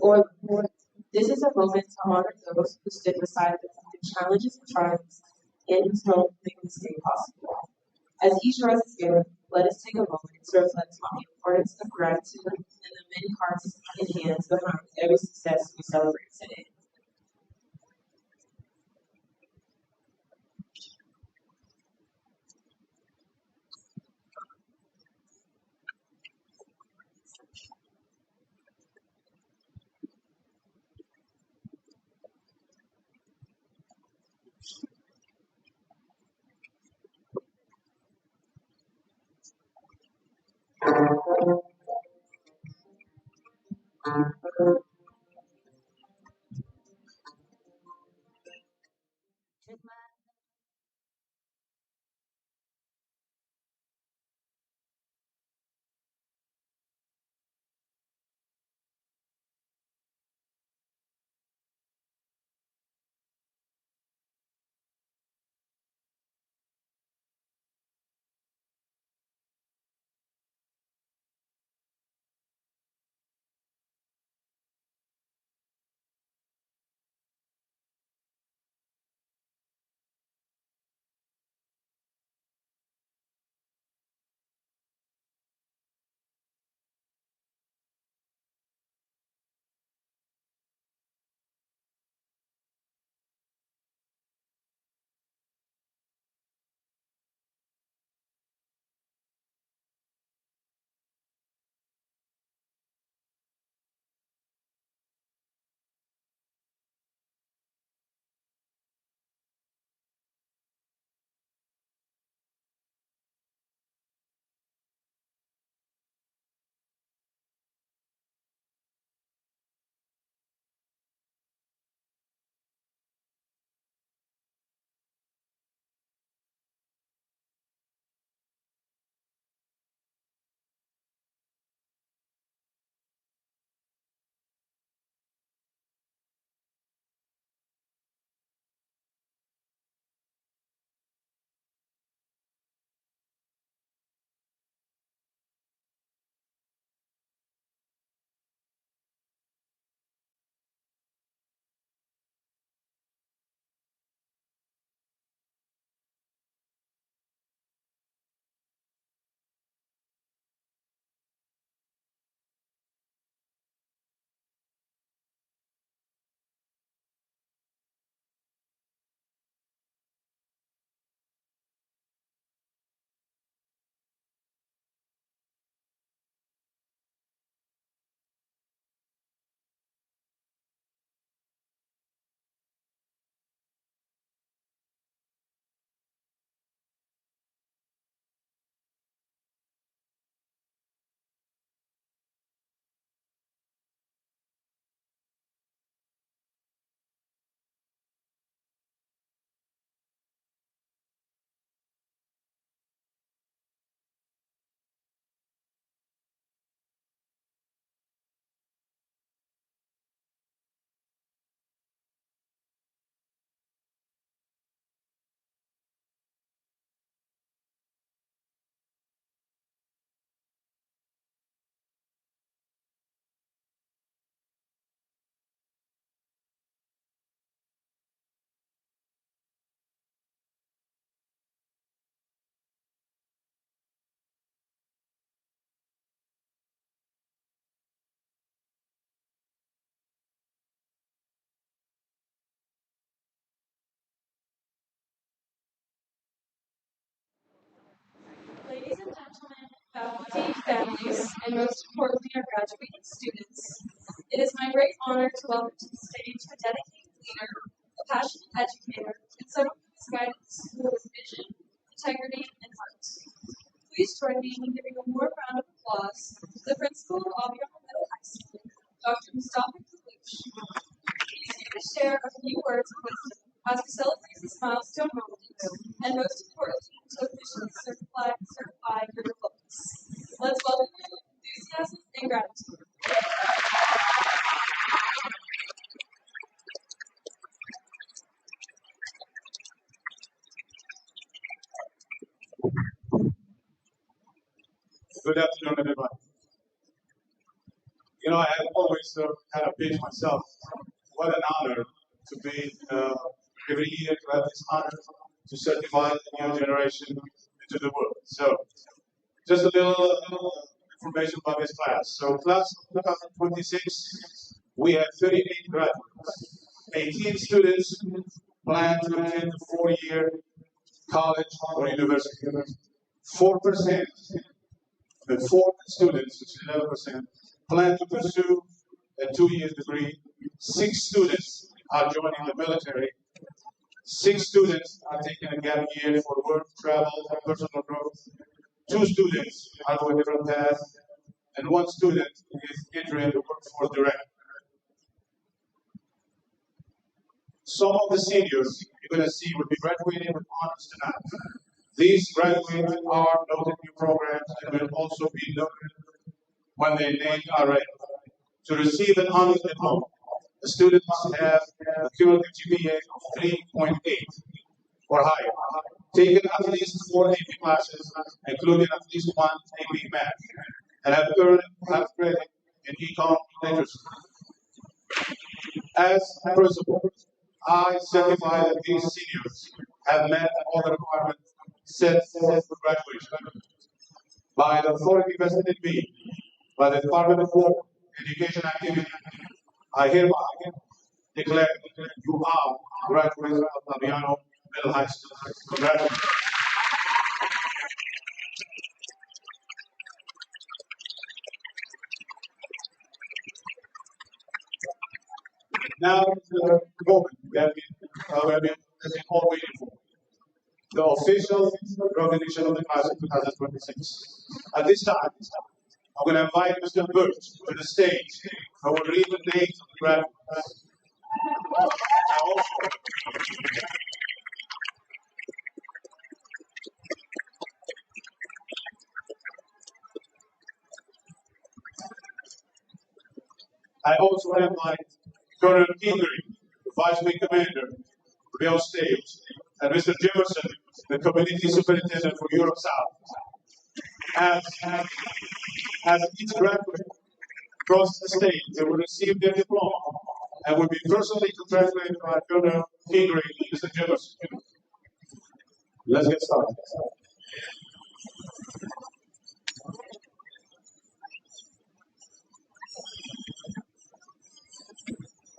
or love. This is a moment to honor those who stood beside them through challenges and triumphs and whose help make this day possible. As each rose is given, let us take a moment to reflect on the importance of gratitude and the many hearts and hands behind every success we celebrate today. Ladies and gentlemen, faculty, families, and most importantly, our graduating students, it is my great honor to welcome to the stage a dedicated leader, a passionate educator, and someone who has guided the school with vision, integrity, and heart. Please join me in giving a warm round of applause to the principal of Aviano MHS, Dr. Mustafa Kalouch. He's here to share a few words of wisdom as we celebrate this milestone moment, and most importantly, to officially certify your diplomas. Let's welcome him with enthusiasm and gratitude. Good afternoon, everybody. You know, I have always kind of pitched myself, what an honor to be every year to have this honor to certify the new generation into the world. So, just a little information about this class. So, class of 2026, we have 38 graduates, 18 students plan to attend the 4-year college or university. 4%, the 4 students, which is 11%, plan to pursue a 2-year degree. 6 students are joining the military. 6 students are taking a gap year for work, travel, and personal growth. 2 students are on a different path, and 1 student is entering the workforce direct. Some of the seniors you're going to see will be graduating with honors tonight. These graduates are noted new programs and will also be noted when their names are read. To receive an honors diploma, the student must have a cumulative GPA of 3.8 or higher, taken at least 4 AP classes, including at least 1 AP math, and have earned half credit in econ literacy. As principal, I certify that these seniors have met all the requirements set forth for graduation. By the authority vested in me, by the Department of War, Education Activity, I hereby declare you are graduates of Aviano MHS. Congratulations. Now, the moment that we have been all waiting for. The official recognition of the class of 2026. At this time, I'm going to invite Mr. Birch to the stage. I will read the names of the graduates. I also invite Colonel Kingery, Vice Wing Commander, Real Stage, and Mr. Jefferson, the Community Superintendent for Europe South. As each graduate across the state, they will receive their diploma and will be personally congratulated by Colonel Kingery and Mr. Jefferson. Let's get started.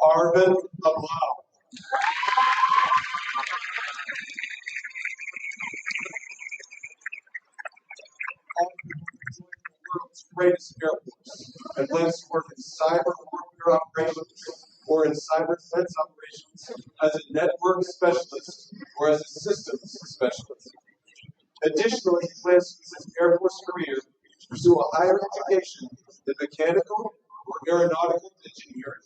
Arvin Ablau. World's greatest air force and plans to work in cyber warfare operations or in cyber defense operations as a network specialist or as a systems specialist. Additionally, he plans to use his Air Force career to pursue a higher education in mechanical or aeronautical engineering.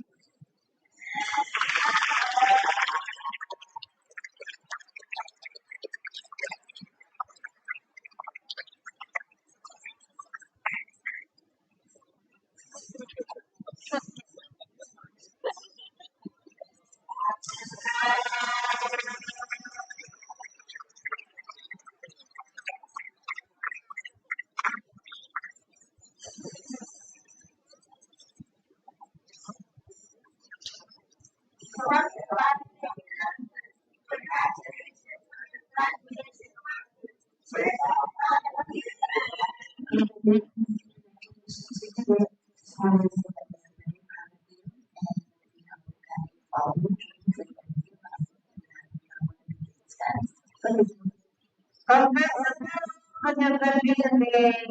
Congratulations,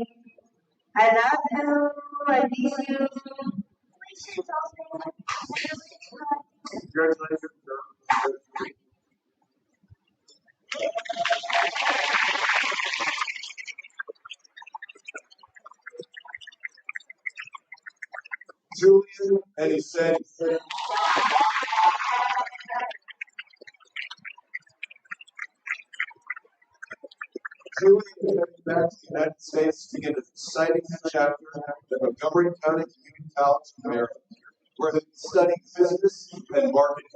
I love you. I miss you. Congratulations. Julian, and he said, Julian headed back to the United States to begin an exciting new chapter at Montgomery County Community College in Maryland, where he studied business and marketing.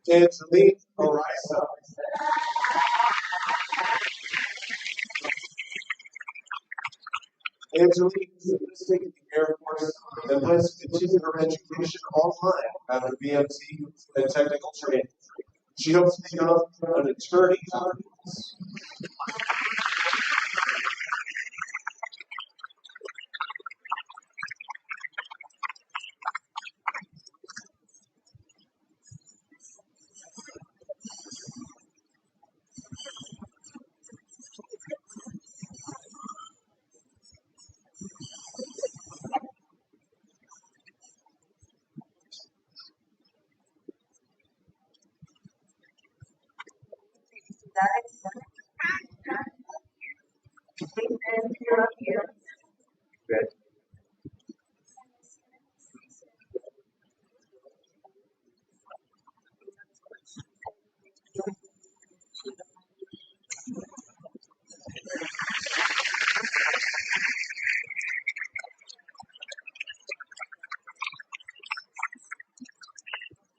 Angelique Orisa. Angelique is enlisting in the Air Force and plans to continue her education online after BMT and technical training. She hopes to become an attorney afterwards.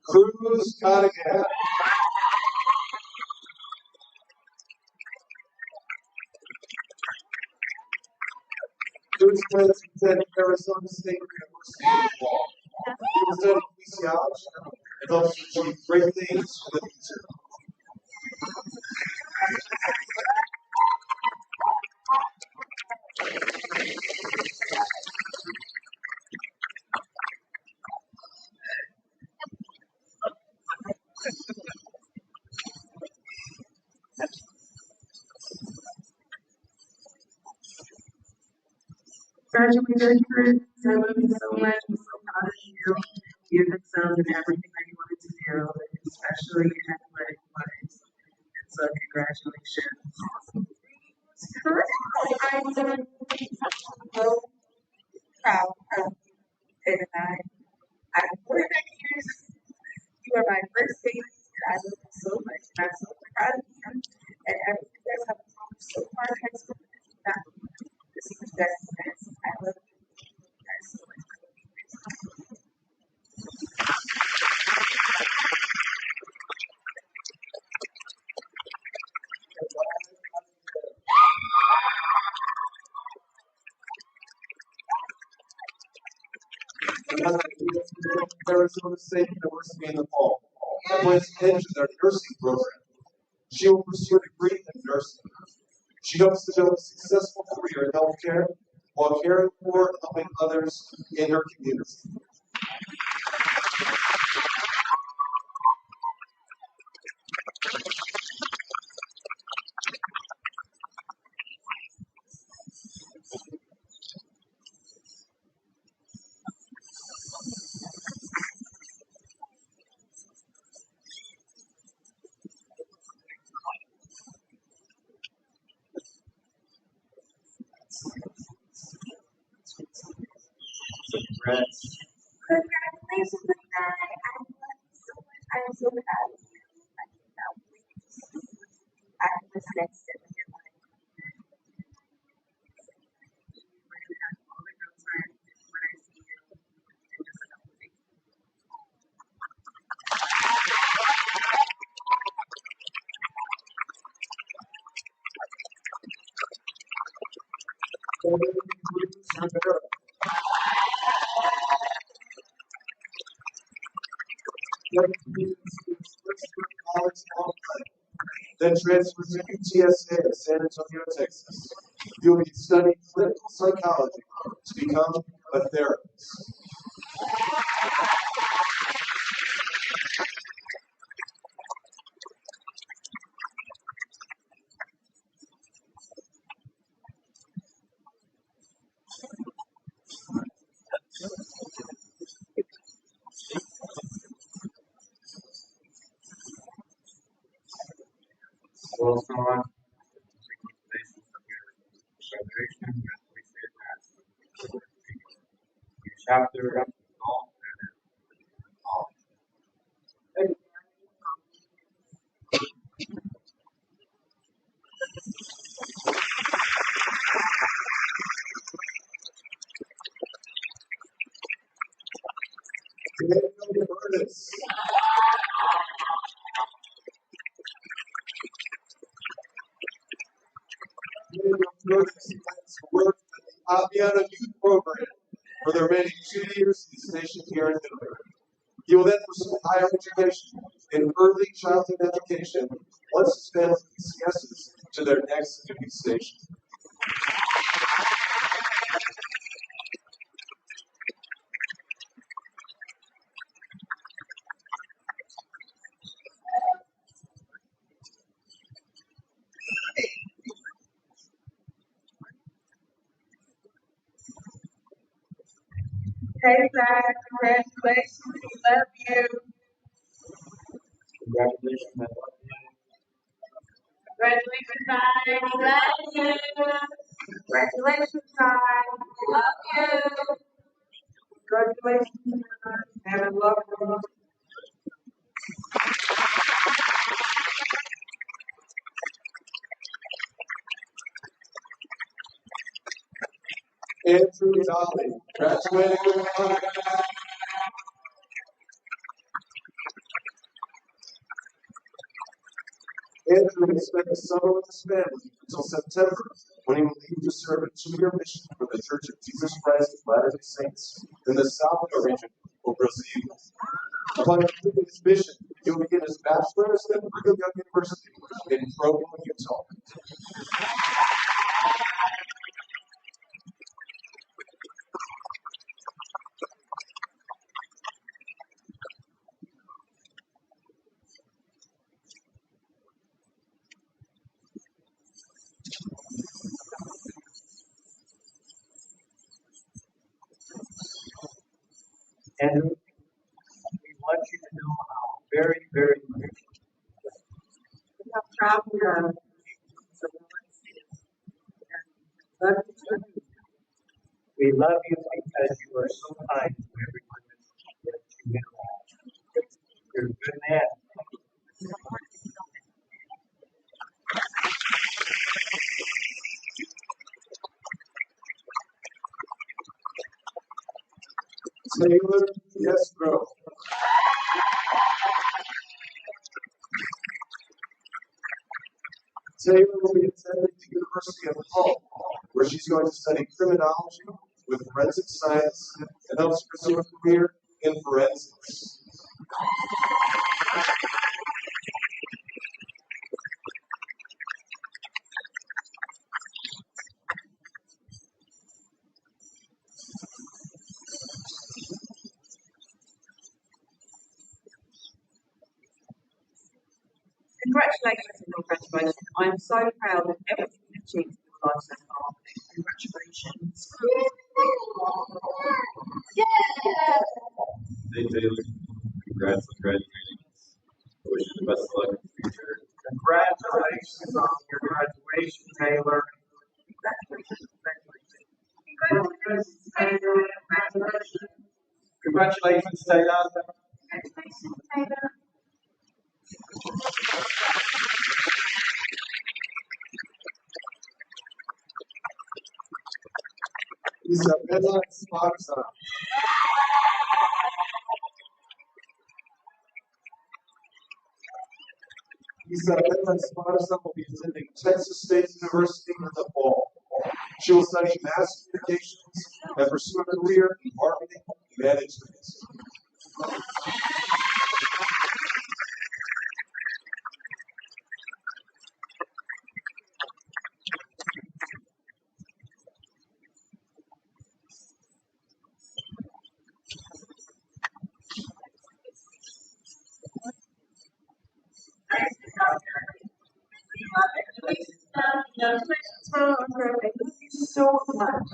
Cruz Cardigan. Cruz plans to attend Arizona State University in the fall. He will study ecclesiology and hopes to achieve great things for the future. Graduation, I love you so much. I'm so proud of you. You've excelled in everything that you wanted to do, especially in athletic-wise. And so, congratulations. I'm so proud of you and I'm 49 years. You are my first baby, and I love you so much. And I'm so proud of you and everything you guys have accomplished so far in high school. Now, this is the best. I love you guys so much. Arizona State University in the fall. And plans to enter their nursing program. She will pursue a degree in nursing. She hopes to build a successful career in healthcare while caring for and helping others in her community. Congratulations, Lena. I love you so much. I am so proud of you. I cannot wait to see you at this next step in your life. We're going to have all the girls time when I see you in just a couple of days. Then transferred to UTSA in San Antonio, Texas. You'll be studying clinical psychology to become a therapist. Well, so on. Congratulations on your graduation. Congratulations on your chapter, all, and all. Daniel Curtis. Work with the Aviano Youth Program for the remaining 2 years he's stationed here in Italy. He will then pursue higher education in early childhood education once his family acquiesces to their next duty station. Hey, Zach, congratulations. We love you. Congratulations, I love you. Congratulations, Zach. We love you. Congratulations, Zach. We love you. Congratulations, and I love you. Andrew Dolly, graduating with honors. Andrew will spend the summer with his family until September, when he will leave to serve a 2-year mission for the Church of Jesus Christ of Latter-day Saints in the Salvador region of Brazil. Upon completing his mission, he will begin his bachelor's at Brigham Young University in Provo, Utah. Andrew, we want you to know how very, very much How proud we are of you. Love you too. we love you because you are so kind to everyone that you interact. You're a good man. Taylor Yesbro. Taylor will be attending the University of Hull, where she's going to study criminology with forensic science and hopes to pursue a career in forensics. Congratulations on your graduation. I'm so proud of everything you've achieved in your life so far. Congratulations. Hey Taylor, congrats on graduating. I wish you the best of luck in the future. Congratulations on your graduation, Taylor. Congratulations. Congratulations, Taylor. Congratulations. Congratulations, Taylor. Congratulations, Taylor. Isabella Esparza. Isabella Esparza will be attending Texas State University in the fall. She will study mass communications and pursue a career in marketing and management. Congratulations for our birthday. Thank you so much.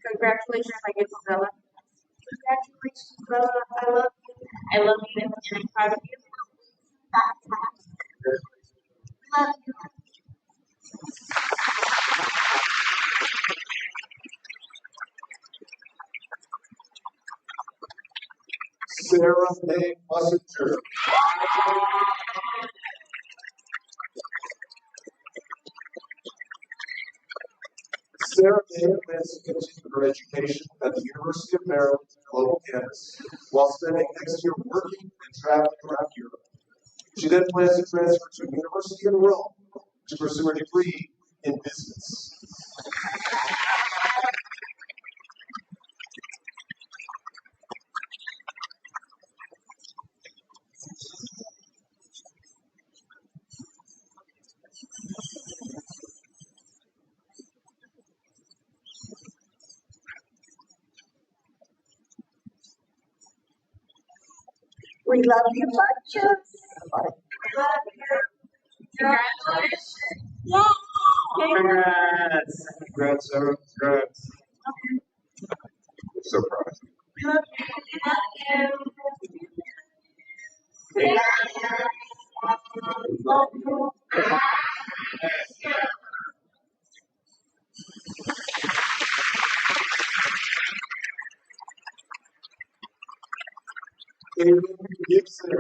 Congratulations, my gift, Bella. Congratulations, Bella. I love you. I love you, and I'm proud of you. Love you. Sarah May Mussinger. Sarah May plans to continue her education at the University of Maryland Global Campus while spending next year working and traveling around Europe. She then plans to transfer to a university in Rome to pursue a degree in business. We love you bunches. We love you. Congratulations. Congrats. Congrats, Sarah. Congrats. I'm so proud of you. We love you. We love you. We love you. David Gibson.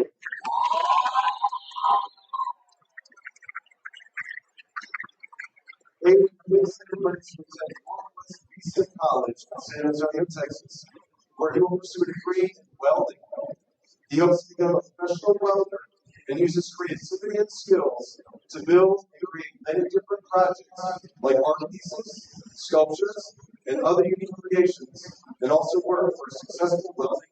David Gibson attends Northwest Eastern College in San Antonio, Texas, where he will pursue a degree in welding. He hopes to become a professional welder and uses creativity and skills to build and create many different projects like art pieces, sculptures, and other unique creations, and also work for a successful welding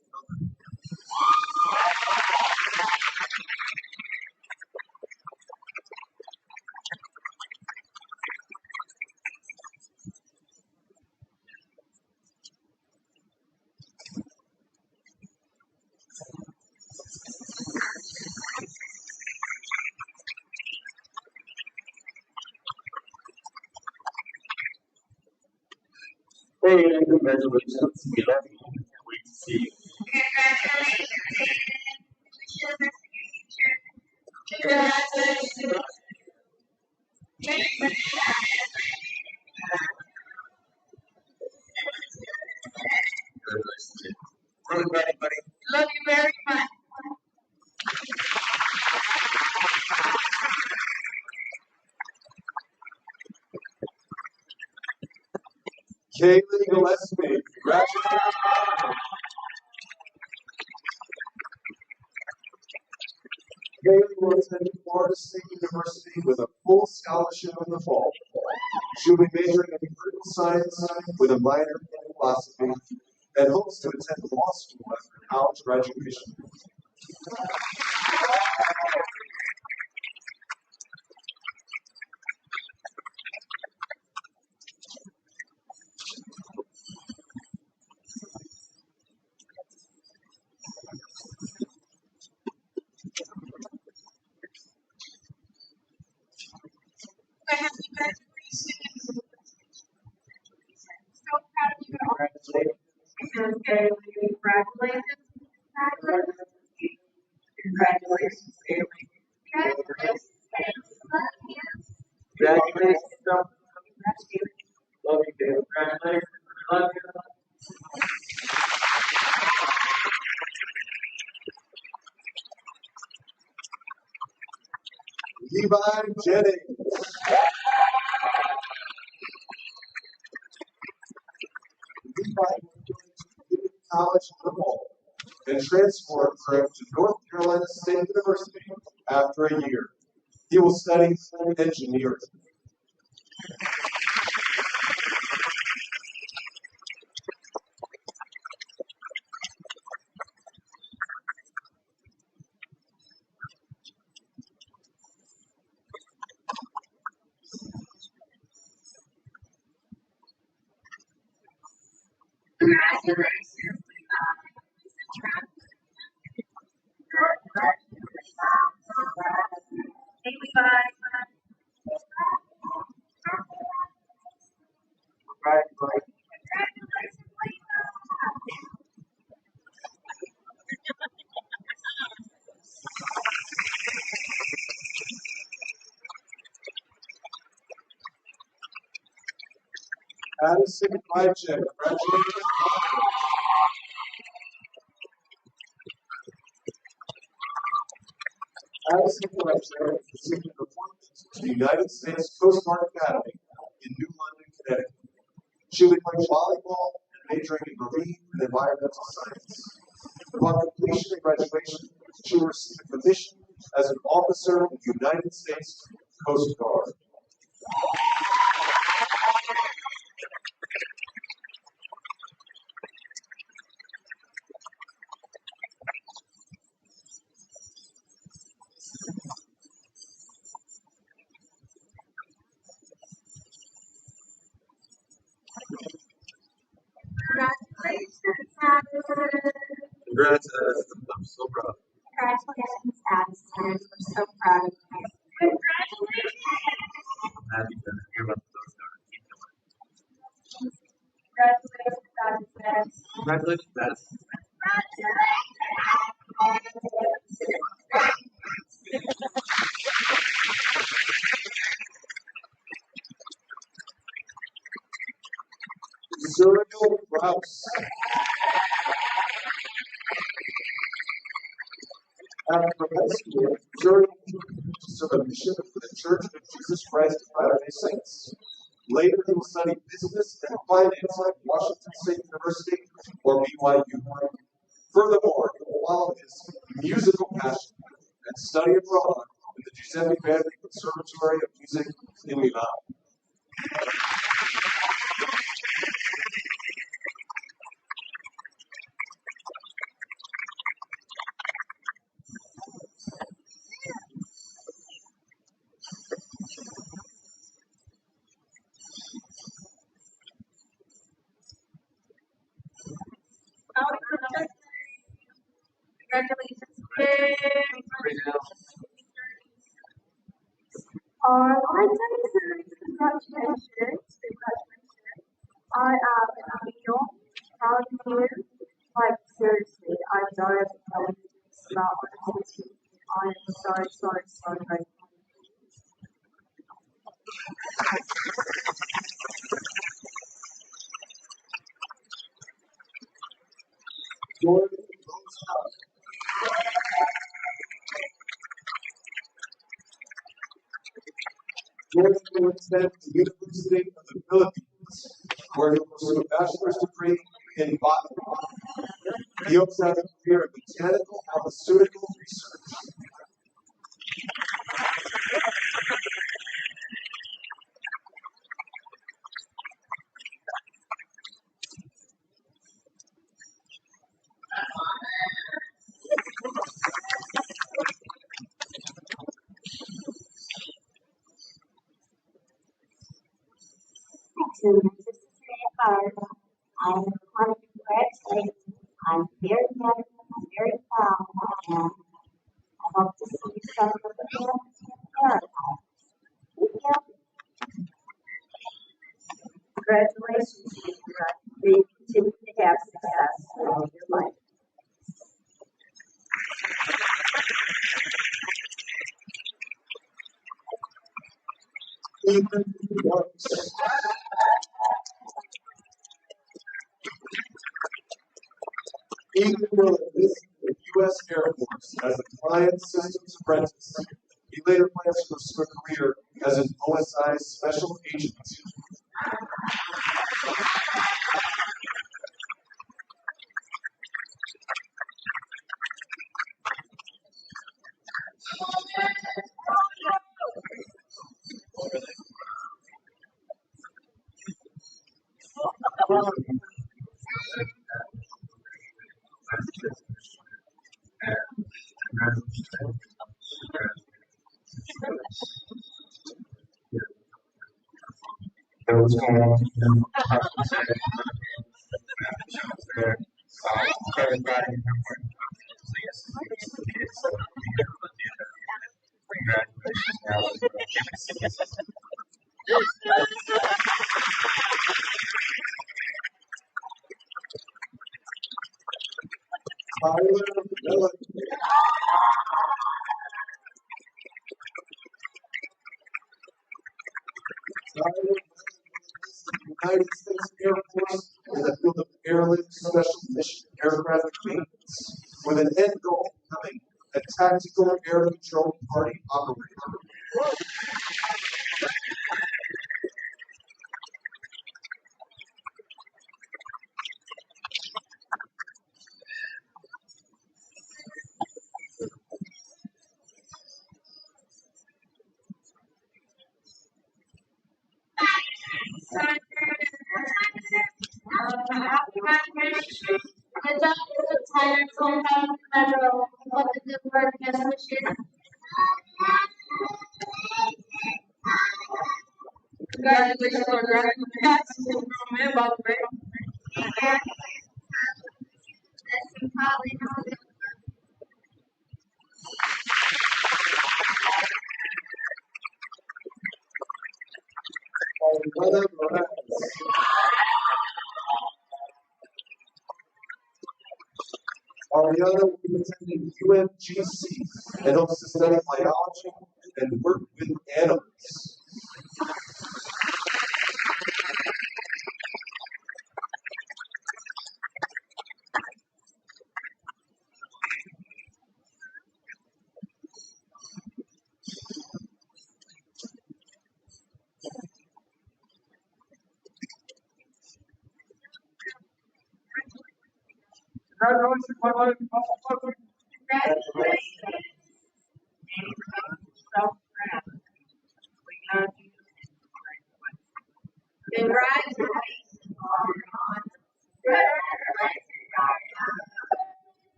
company. Hey, congratulations. We love you. Can't wait to see you. Congratulations. Congratulations. Everybody. Love you very much. Kaylee Gillespie, congratulations. Kaylee will attend Florida State University with a full scholarship in the fall. She'll be majoring in political science with a minor in philosophy and hopes to attend law school after college graduation. Congratulations. So proud of you. Congratulations. Congratulations, Kaylee. Congratulations. Congratulations. Love you, David. Congratulations. Love you. Levi Jennings. Levi will go to college in the fall and transfer to North Carolina State University after a year. He will study engineering. Congratulations. Hey, Levi. Addison Flycheck, congratulations. Addison Flycheck received an appointment to the United States Coast Guard Academy in New London, Connecticut. She will be playing volleyball and majoring in marine and environmental science. Upon completion and graduation, she will receive a commission as an officer of the United States Coast Guard. Congratulations, Addison. Congrats, I'm so proud. Congratulations, Addison. We're so proud of you. Congratulations. Happy to hear about those Congratulations, Addison. Congratulations, Madison. Zuriel Rouse. After high school, Zuriel served a mission for the Church of Jesus Christ of Latter-day Saints. Later, he will study business and finance at Washington State University or BYU. Furthermore, he will follow his musical passion and study abroad in the Giuseppe Verdi Conservatory of Music in Milan. Congratulations. Congratulations. I am Aviano, proud of you. Like, seriously, I've done it. I was not on history. I am sorry. Right. Jordan will attend the University of the Philippines, where he will pursue a bachelor's degree in botany. He hopes to have a career in botanical pharmaceutical research. To my sister Howard, I want to congratulate you. I'm very happy, I'm very proud, and I hope to see you settle in America. Thank you. Congratulations, Sarah. May you continue to have success in all your life. Ethan Works. Ethan will enlist in the U.S. Air Force as a client systems apprentice. He later plans to pursue a career as an OSI special agent. What's going on? Tyler Miller. United States Air Force in the field of airlift special mission aircraft maintenance, with an end goal of becoming a tactical air control party operator. time period is what time is it? After graduation. The judge is retired, so I'm having to measure what the good word best wish is. Congratulations on graduating. That's a grown man, by the way. Ariana Morales. Ariana will be attending UMGC and hopes to study biology and work with animals. Congratulations, my wife.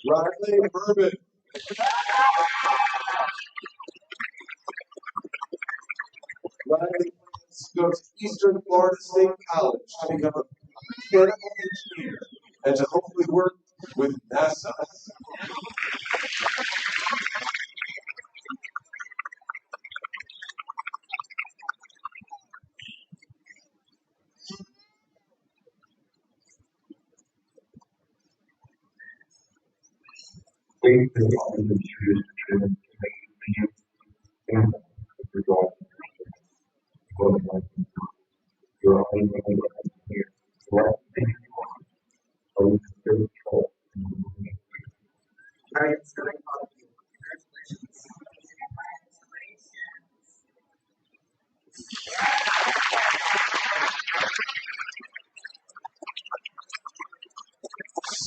Riley Bourbon. Riley plans to go to Eastern Florida State College to become a mechanical engineer and to hopefully work with NASA.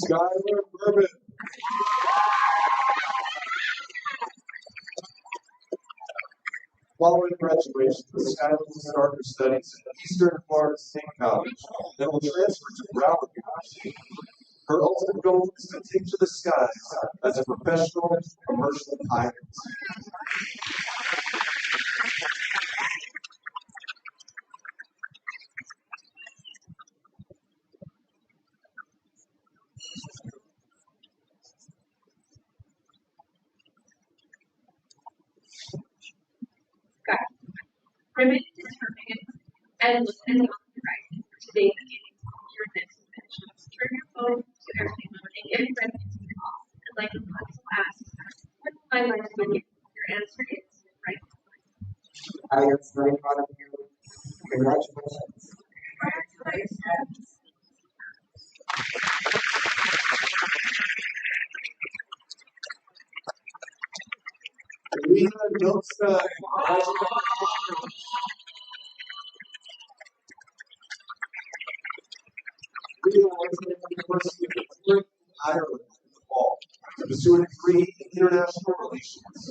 Skylar Bourbon. Following graduation, Skylar will start her studies at Eastern Florida State College and will transfer to Broward University. Her ultimate goal is to take to the skies as a professional commercial pilot. Ribbon determined and listen on the right. Today beginning your next invention. Turn your phone to airplane mode and get ready to take off. And like a class will ask, what would I like to do? Your answer is right. I am very proud of you. Congratulations. Congratulations. Lena Milstein. Lena went to the University of Dublin, Ireland in the fall to pursue a degree in international relations.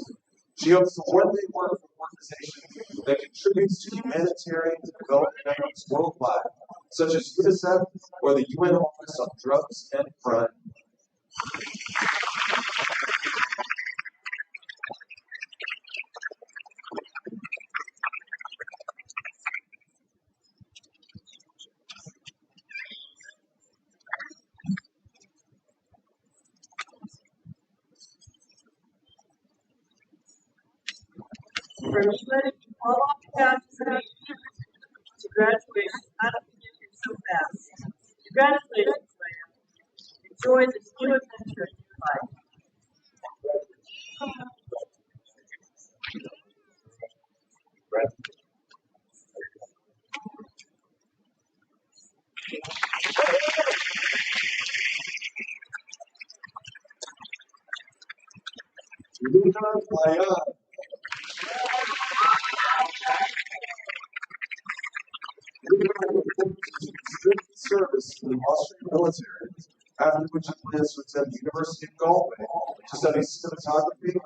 She hopes to one day work for an organization that contributes to humanitarian development efforts worldwide, such as UNICEF or the UN Office on Drugs and Crime. Freshman, all down to graduation. I don't think you so fast. Congratulations, Leah. Enjoy this new adventure in your life. Luna Bayan. Luna will strict service in the Austrian military after which he plans to attend the University of Galway to study cinematography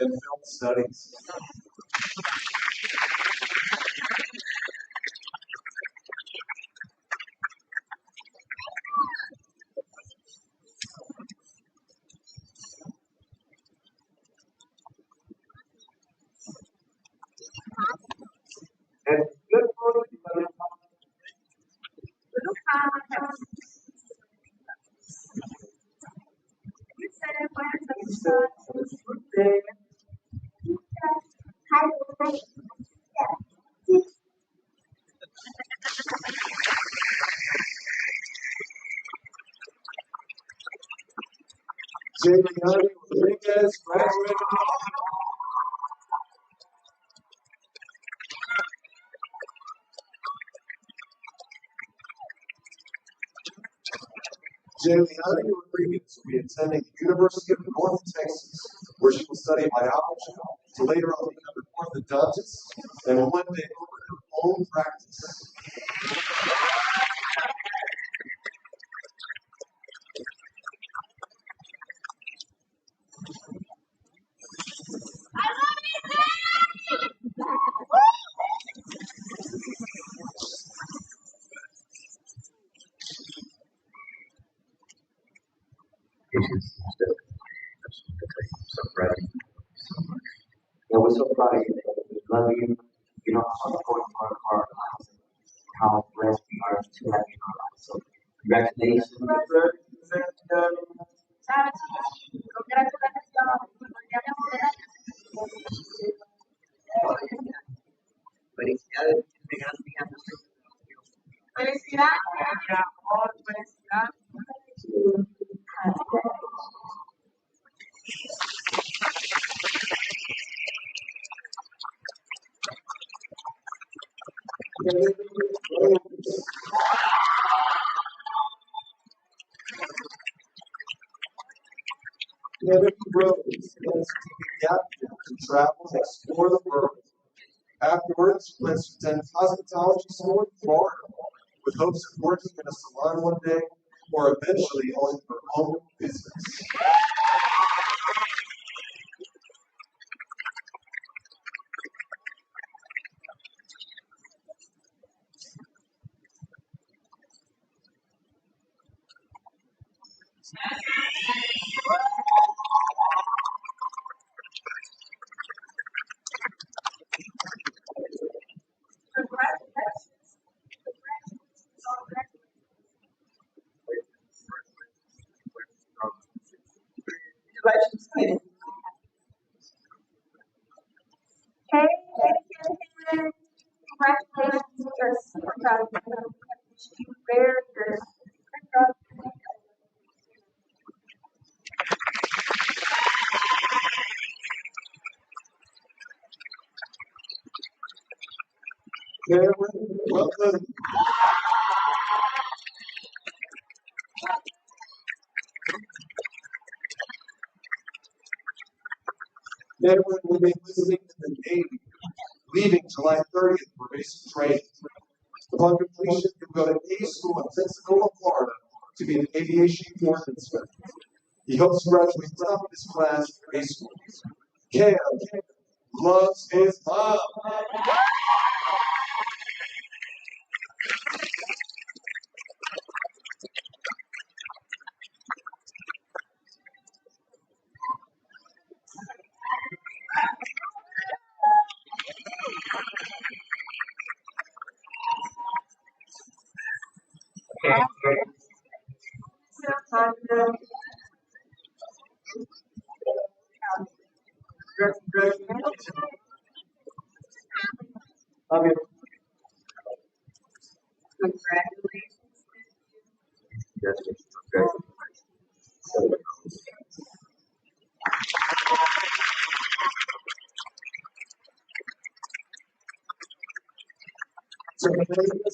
and film studies. And good morning, everybody. Jamie Rodriguez graduated. Juliana Rodriguez will be attending the University of North Texas, where she will study biology to later on become an orthodontist and one day open her own practice. Yeah, we're so proud of you. We love you. You know how important you are for our lives, how blessed we are to have you in our lives. So, congratulations. Kevin Rose plans to take a gap year to travel and explore the world. Afterwards, she plans to attend cosmetology school in Florida, with hopes of working in a salon one day or eventually owning her own business. Hey, congratulations, you're super proud of you. You very good. Cameron, welcome. Cameron will be enlisting in the Navy, leaving July 30th for basic training. Upon completion, he will go to A school in Pensacola, Florida, to be an aviation fourth inspector. He hopes to graduate top of his class in A school. Cam loves his mom.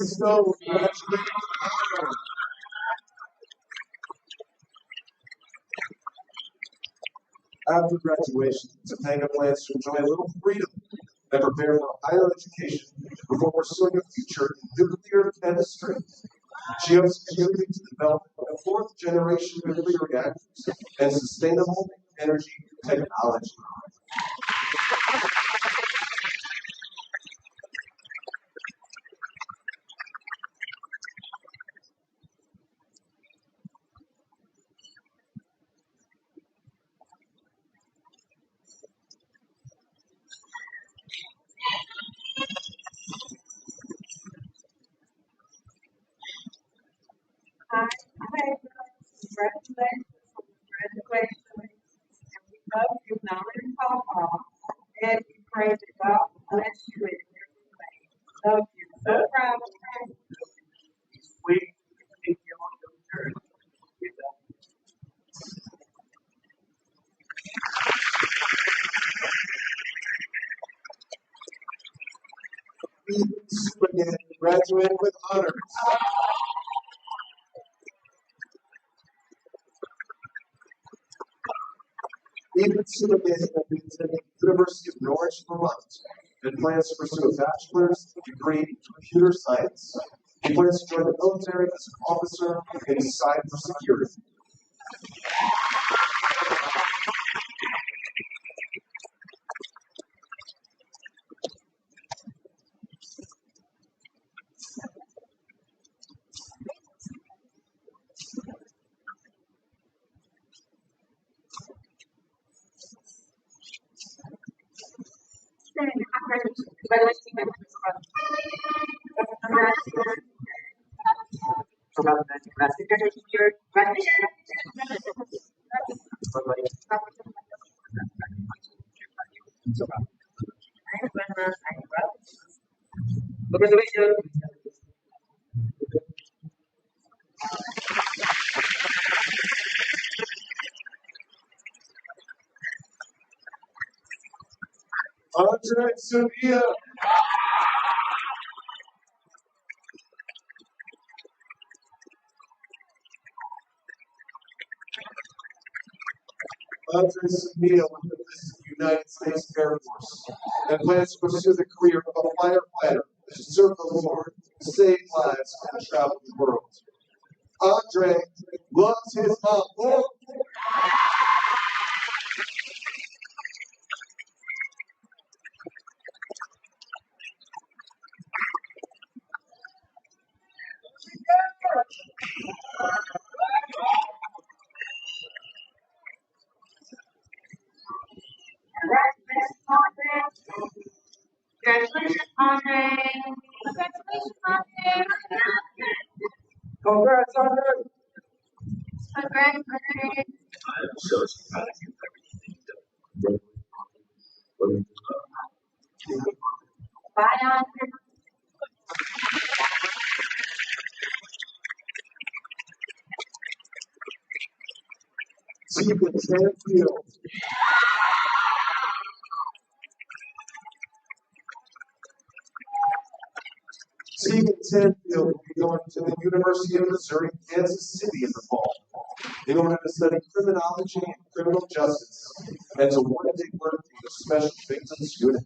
So, let's go. After graduation, Topanga plans to enjoy a little freedom and prepare for higher education before pursuing a future in nuclear chemistry. She has contributed to the development of fourth generation nuclear reactors and sustainable energy technology. Hi, congratulations on the graduation. And we love you, Mama and Papa. And we pray that God will bless you in every way. Love you. So proud of you. We take you on your journey with us. Superintendent graduate with honors. Ethan Suligan will be attending the University of Norwich, Vermont, and plans to pursue a bachelor's degree in computer science. He plans to join the military as an officer in cybersecurity. Andre Sevilla. Andre Sevilla with the United States Air Force and plans to pursue the career of a firefighter to serve the Lord, save lives, and travel the world. Andre loves his mom. Congratulations, Andre. Congratulations, Andre. Congrats, Andre. Congrats, Andre. I'm so proud of you for everything you've done. Bye, Andre. Stephen Sanfield. Stephen Sanfield will be going to the University of Missouri, Kansas City in the fall in order to study criminology and criminal justice and to one-day work with a special victims unit.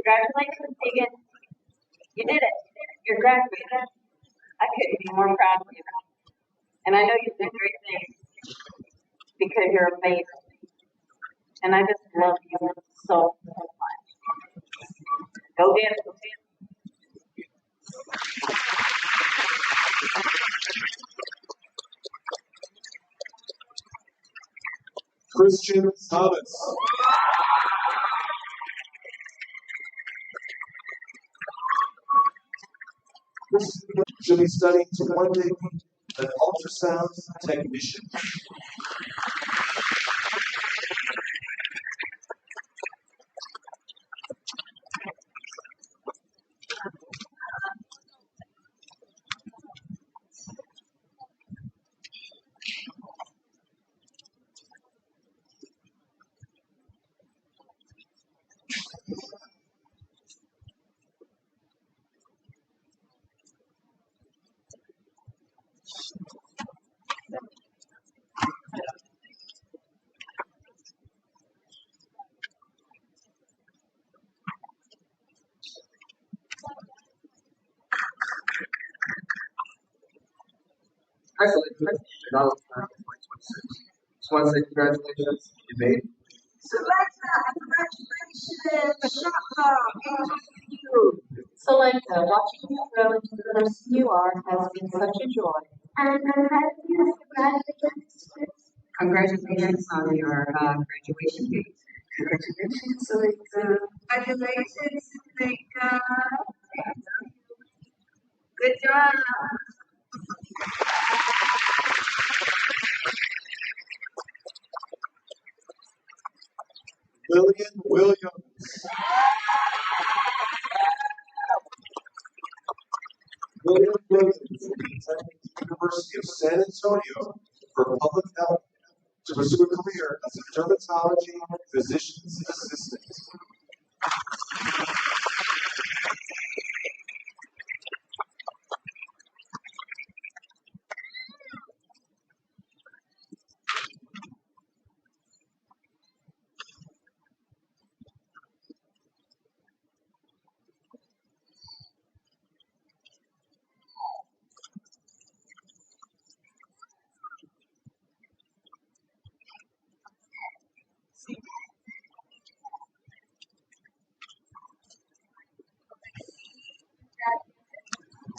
Congratulations, Tegan. You did it. You're graduated. I couldn't be more proud of you. And I know you did great things because you're amazing. And I just love you so much. Go get it. Go get it. Christian Thomas. She'll be studying to one day be an ultrasound technician. Excellent. Now it's time for 2026. Just want to say congratulations. You made it. Selecta, congratulations, Shaka, you. Selecta, watching you grow into the person you are has been such a joy. And I'm proud of you. Congratulations. Congratulations on your graduation date. Congratulations, Selecta. Congratulations, Selecta. Good job. Lillian Williams. Lillian Williams will be attending the University of San Antonio for public health to pursue a career as a dermatology physician's assistant.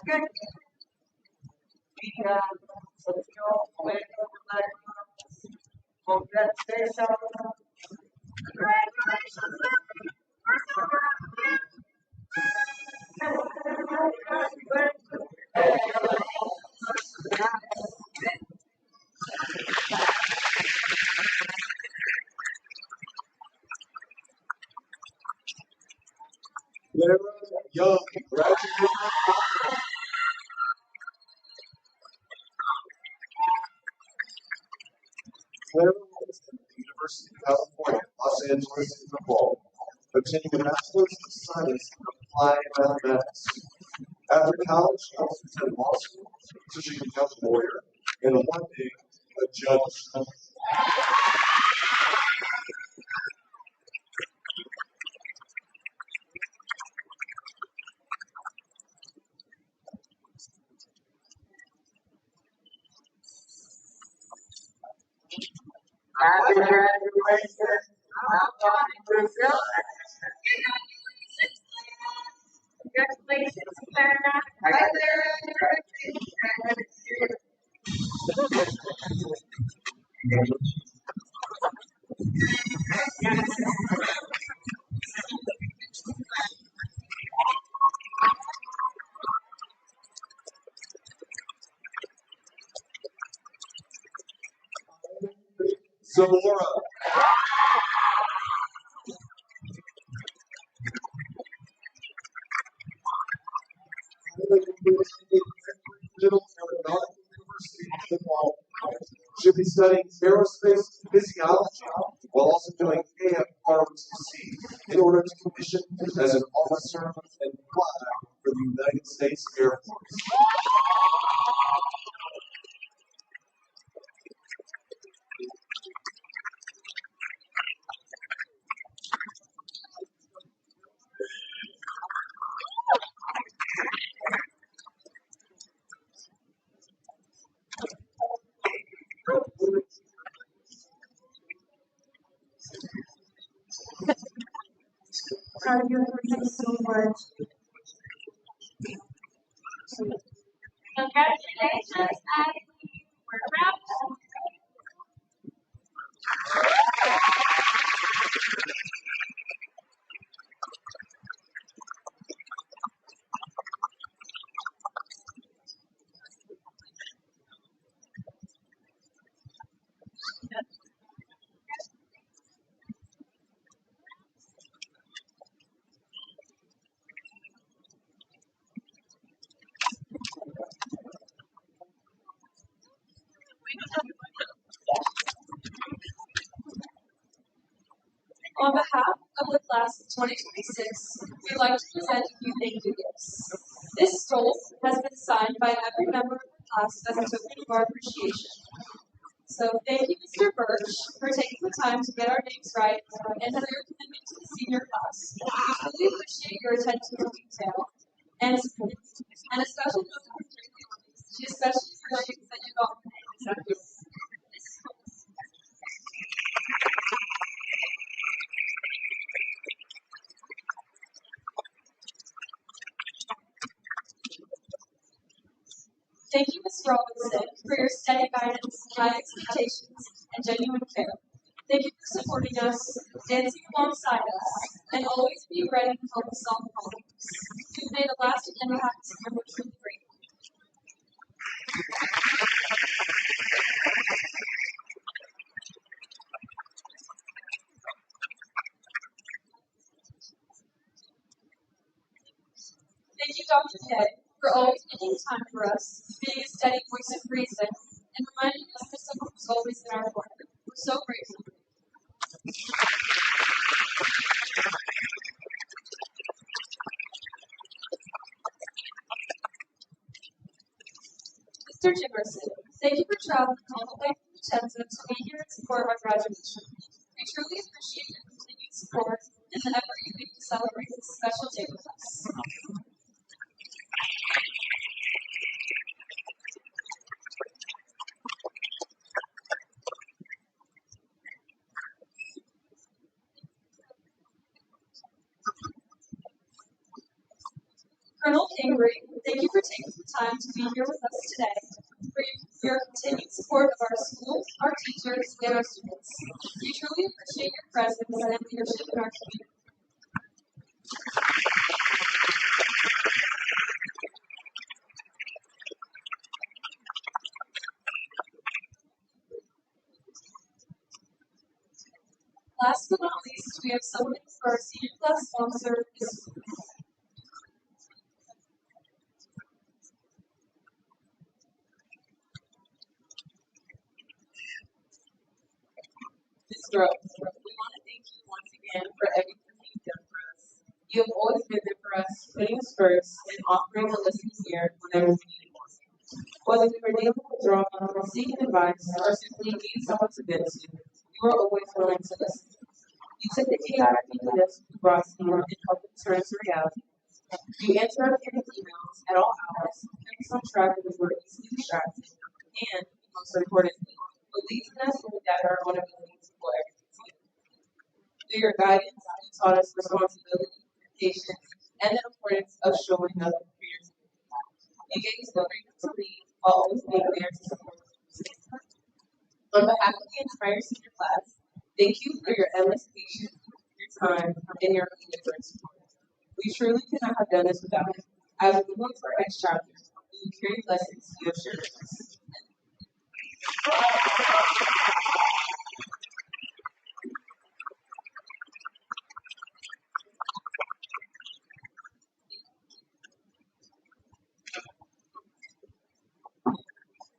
Good. Clara Young, graduating. Clara was at the University of California, Los Angeles in the fall, obtaining a Bachelor's of Science in Applied Mathematics. After college, she also attended law school so she could become a lawyer and one day a judge. Happy graduation. Brazil. Congratulations, Clara. Right Zamora. Middle Aeronautical University in Wall. She'll be studying aerospace physiology while also doing AFROTC in order to commission as an officer and fly for the United States Air Force. Thank you so much. Congratulations, Ivy. We're proud of you. On behalf of the class of 2026, we'd like to present a few thank you gifts. This scroll has been signed by every member of the class as a token of our appreciation. So thank you, Mr. Birch, for taking the time to get our names right and for your commitment to the senior class. We truly appreciate your attention to detail and a special note for She especially appreciates that you got the name exactly. Thank you, Ms. Robinson, for your steady guidance, high expectations, and genuine care. Thank you for supporting us, dancing alongside us, and always being ready to help us solve problems. You've made a lasting impact, and we're truly grateful. Thank you, Dr. Kay, for always making time for us, being a steady voice of reason, and reminding us that someone who's always in our corner. We're so grateful. Mr. Jimerson, thank you for traveling all the way from Vicenza to be here in support of our graduation. We truly appreciate your continued support and the effort you make to celebrate this special day with us. Colonel Kingery, thank you for taking the time to be here with us today, for your continued support of our school, our teachers, and our students. We truly appreciate your presence and leadership in our community. Last but not least, we have someone for our senior class sponsor, Ms. Rose, we want to thank you once again for everything you've done for us. You have always been there for us, putting us first and offering a listening ear whenever we needed one. Whether we were dealing with drama, seeking advice, or simply needing someone to vent to, you were always willing to listen. You took the chaotic ideas we brought to you and helped them turn to reality. You answered our parents' emails at all hours, kept us on track when we were easily distracted, and, most importantly, believed in us when we doubted our own abilities to pull everything together. Through your guidance, you taught us responsibility, patience, and the importance of showing up for your team. You gave us the freedom to lead while always being there to support us. On behalf of the entire senior class, thank you for your endless patience, your time, and your unwavering support. We truly could not have done this without you. As we move on to our next chapter, we will carry lessons you have shared with us.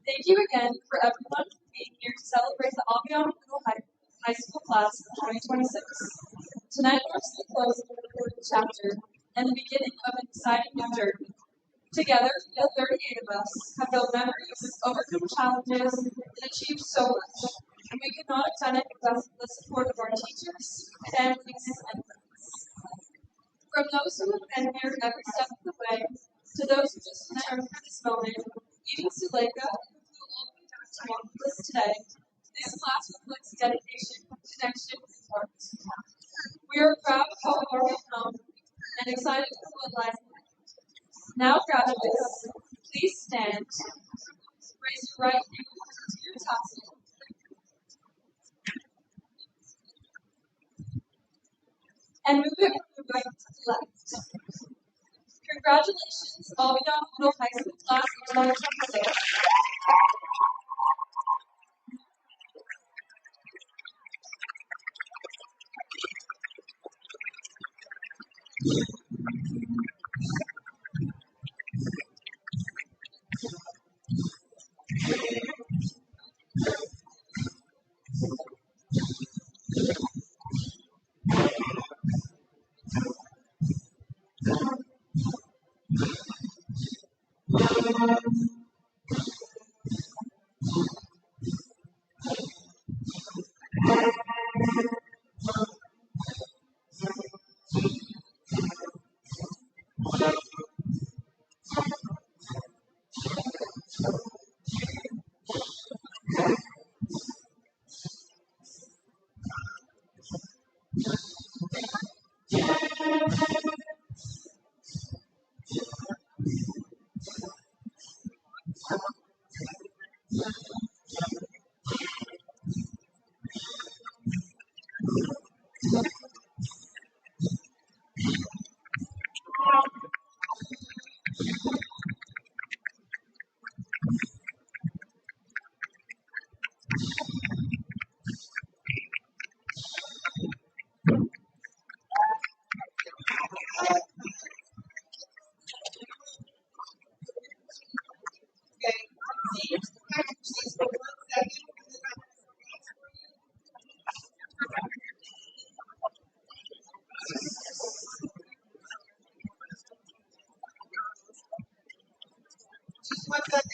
Thank you again for everyone being here to celebrate the Aviano High School class of 2026. Tonight marks the close of the fourth chapter and the beginning of an exciting new journey. Together, the 38 of us have built memories, overcome challenges, and achieved so much. And we could not have done it without the support of our teachers, families, and friends. From those who have been here every step of the way, to those who just returned for this moment, even Suleika, who flew all the way back to walk with us today, this class reflects dedication, connection, and heart. We are proud of how far we've come and excited for what lies ahead. Now, graduates, please stand, raise your right hand to your tassel, and move it from the right to the left. Congratulations, Aviano High School class of 2026. Okay, seniors, catch your seats for 1 second. Just 1 second.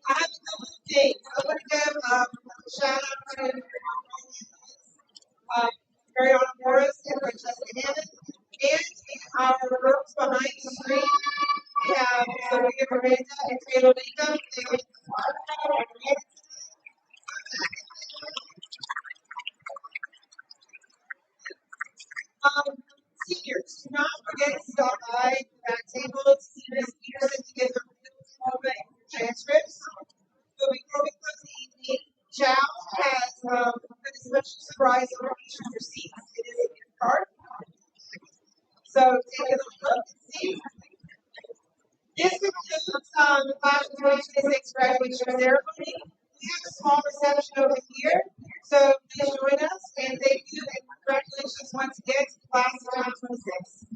I have a couple of things. I want to give a shout out to Mary Ann Morris and Francesca Hammond, and our girls behind the screen. We have Sophia Miranda and Taylor Lincoln. Seniors, do not forget to stop by the back table to see Ms. Peterson to get her transcripts. So before we close the evening, Chow has put a special surprise on each of your seats. It is a gift card. So take a look and see. This concludes the class of 2026 graduation ceremony. We have a small reception over here, so please join us, and thank you and congratulations once again to the class of 2026.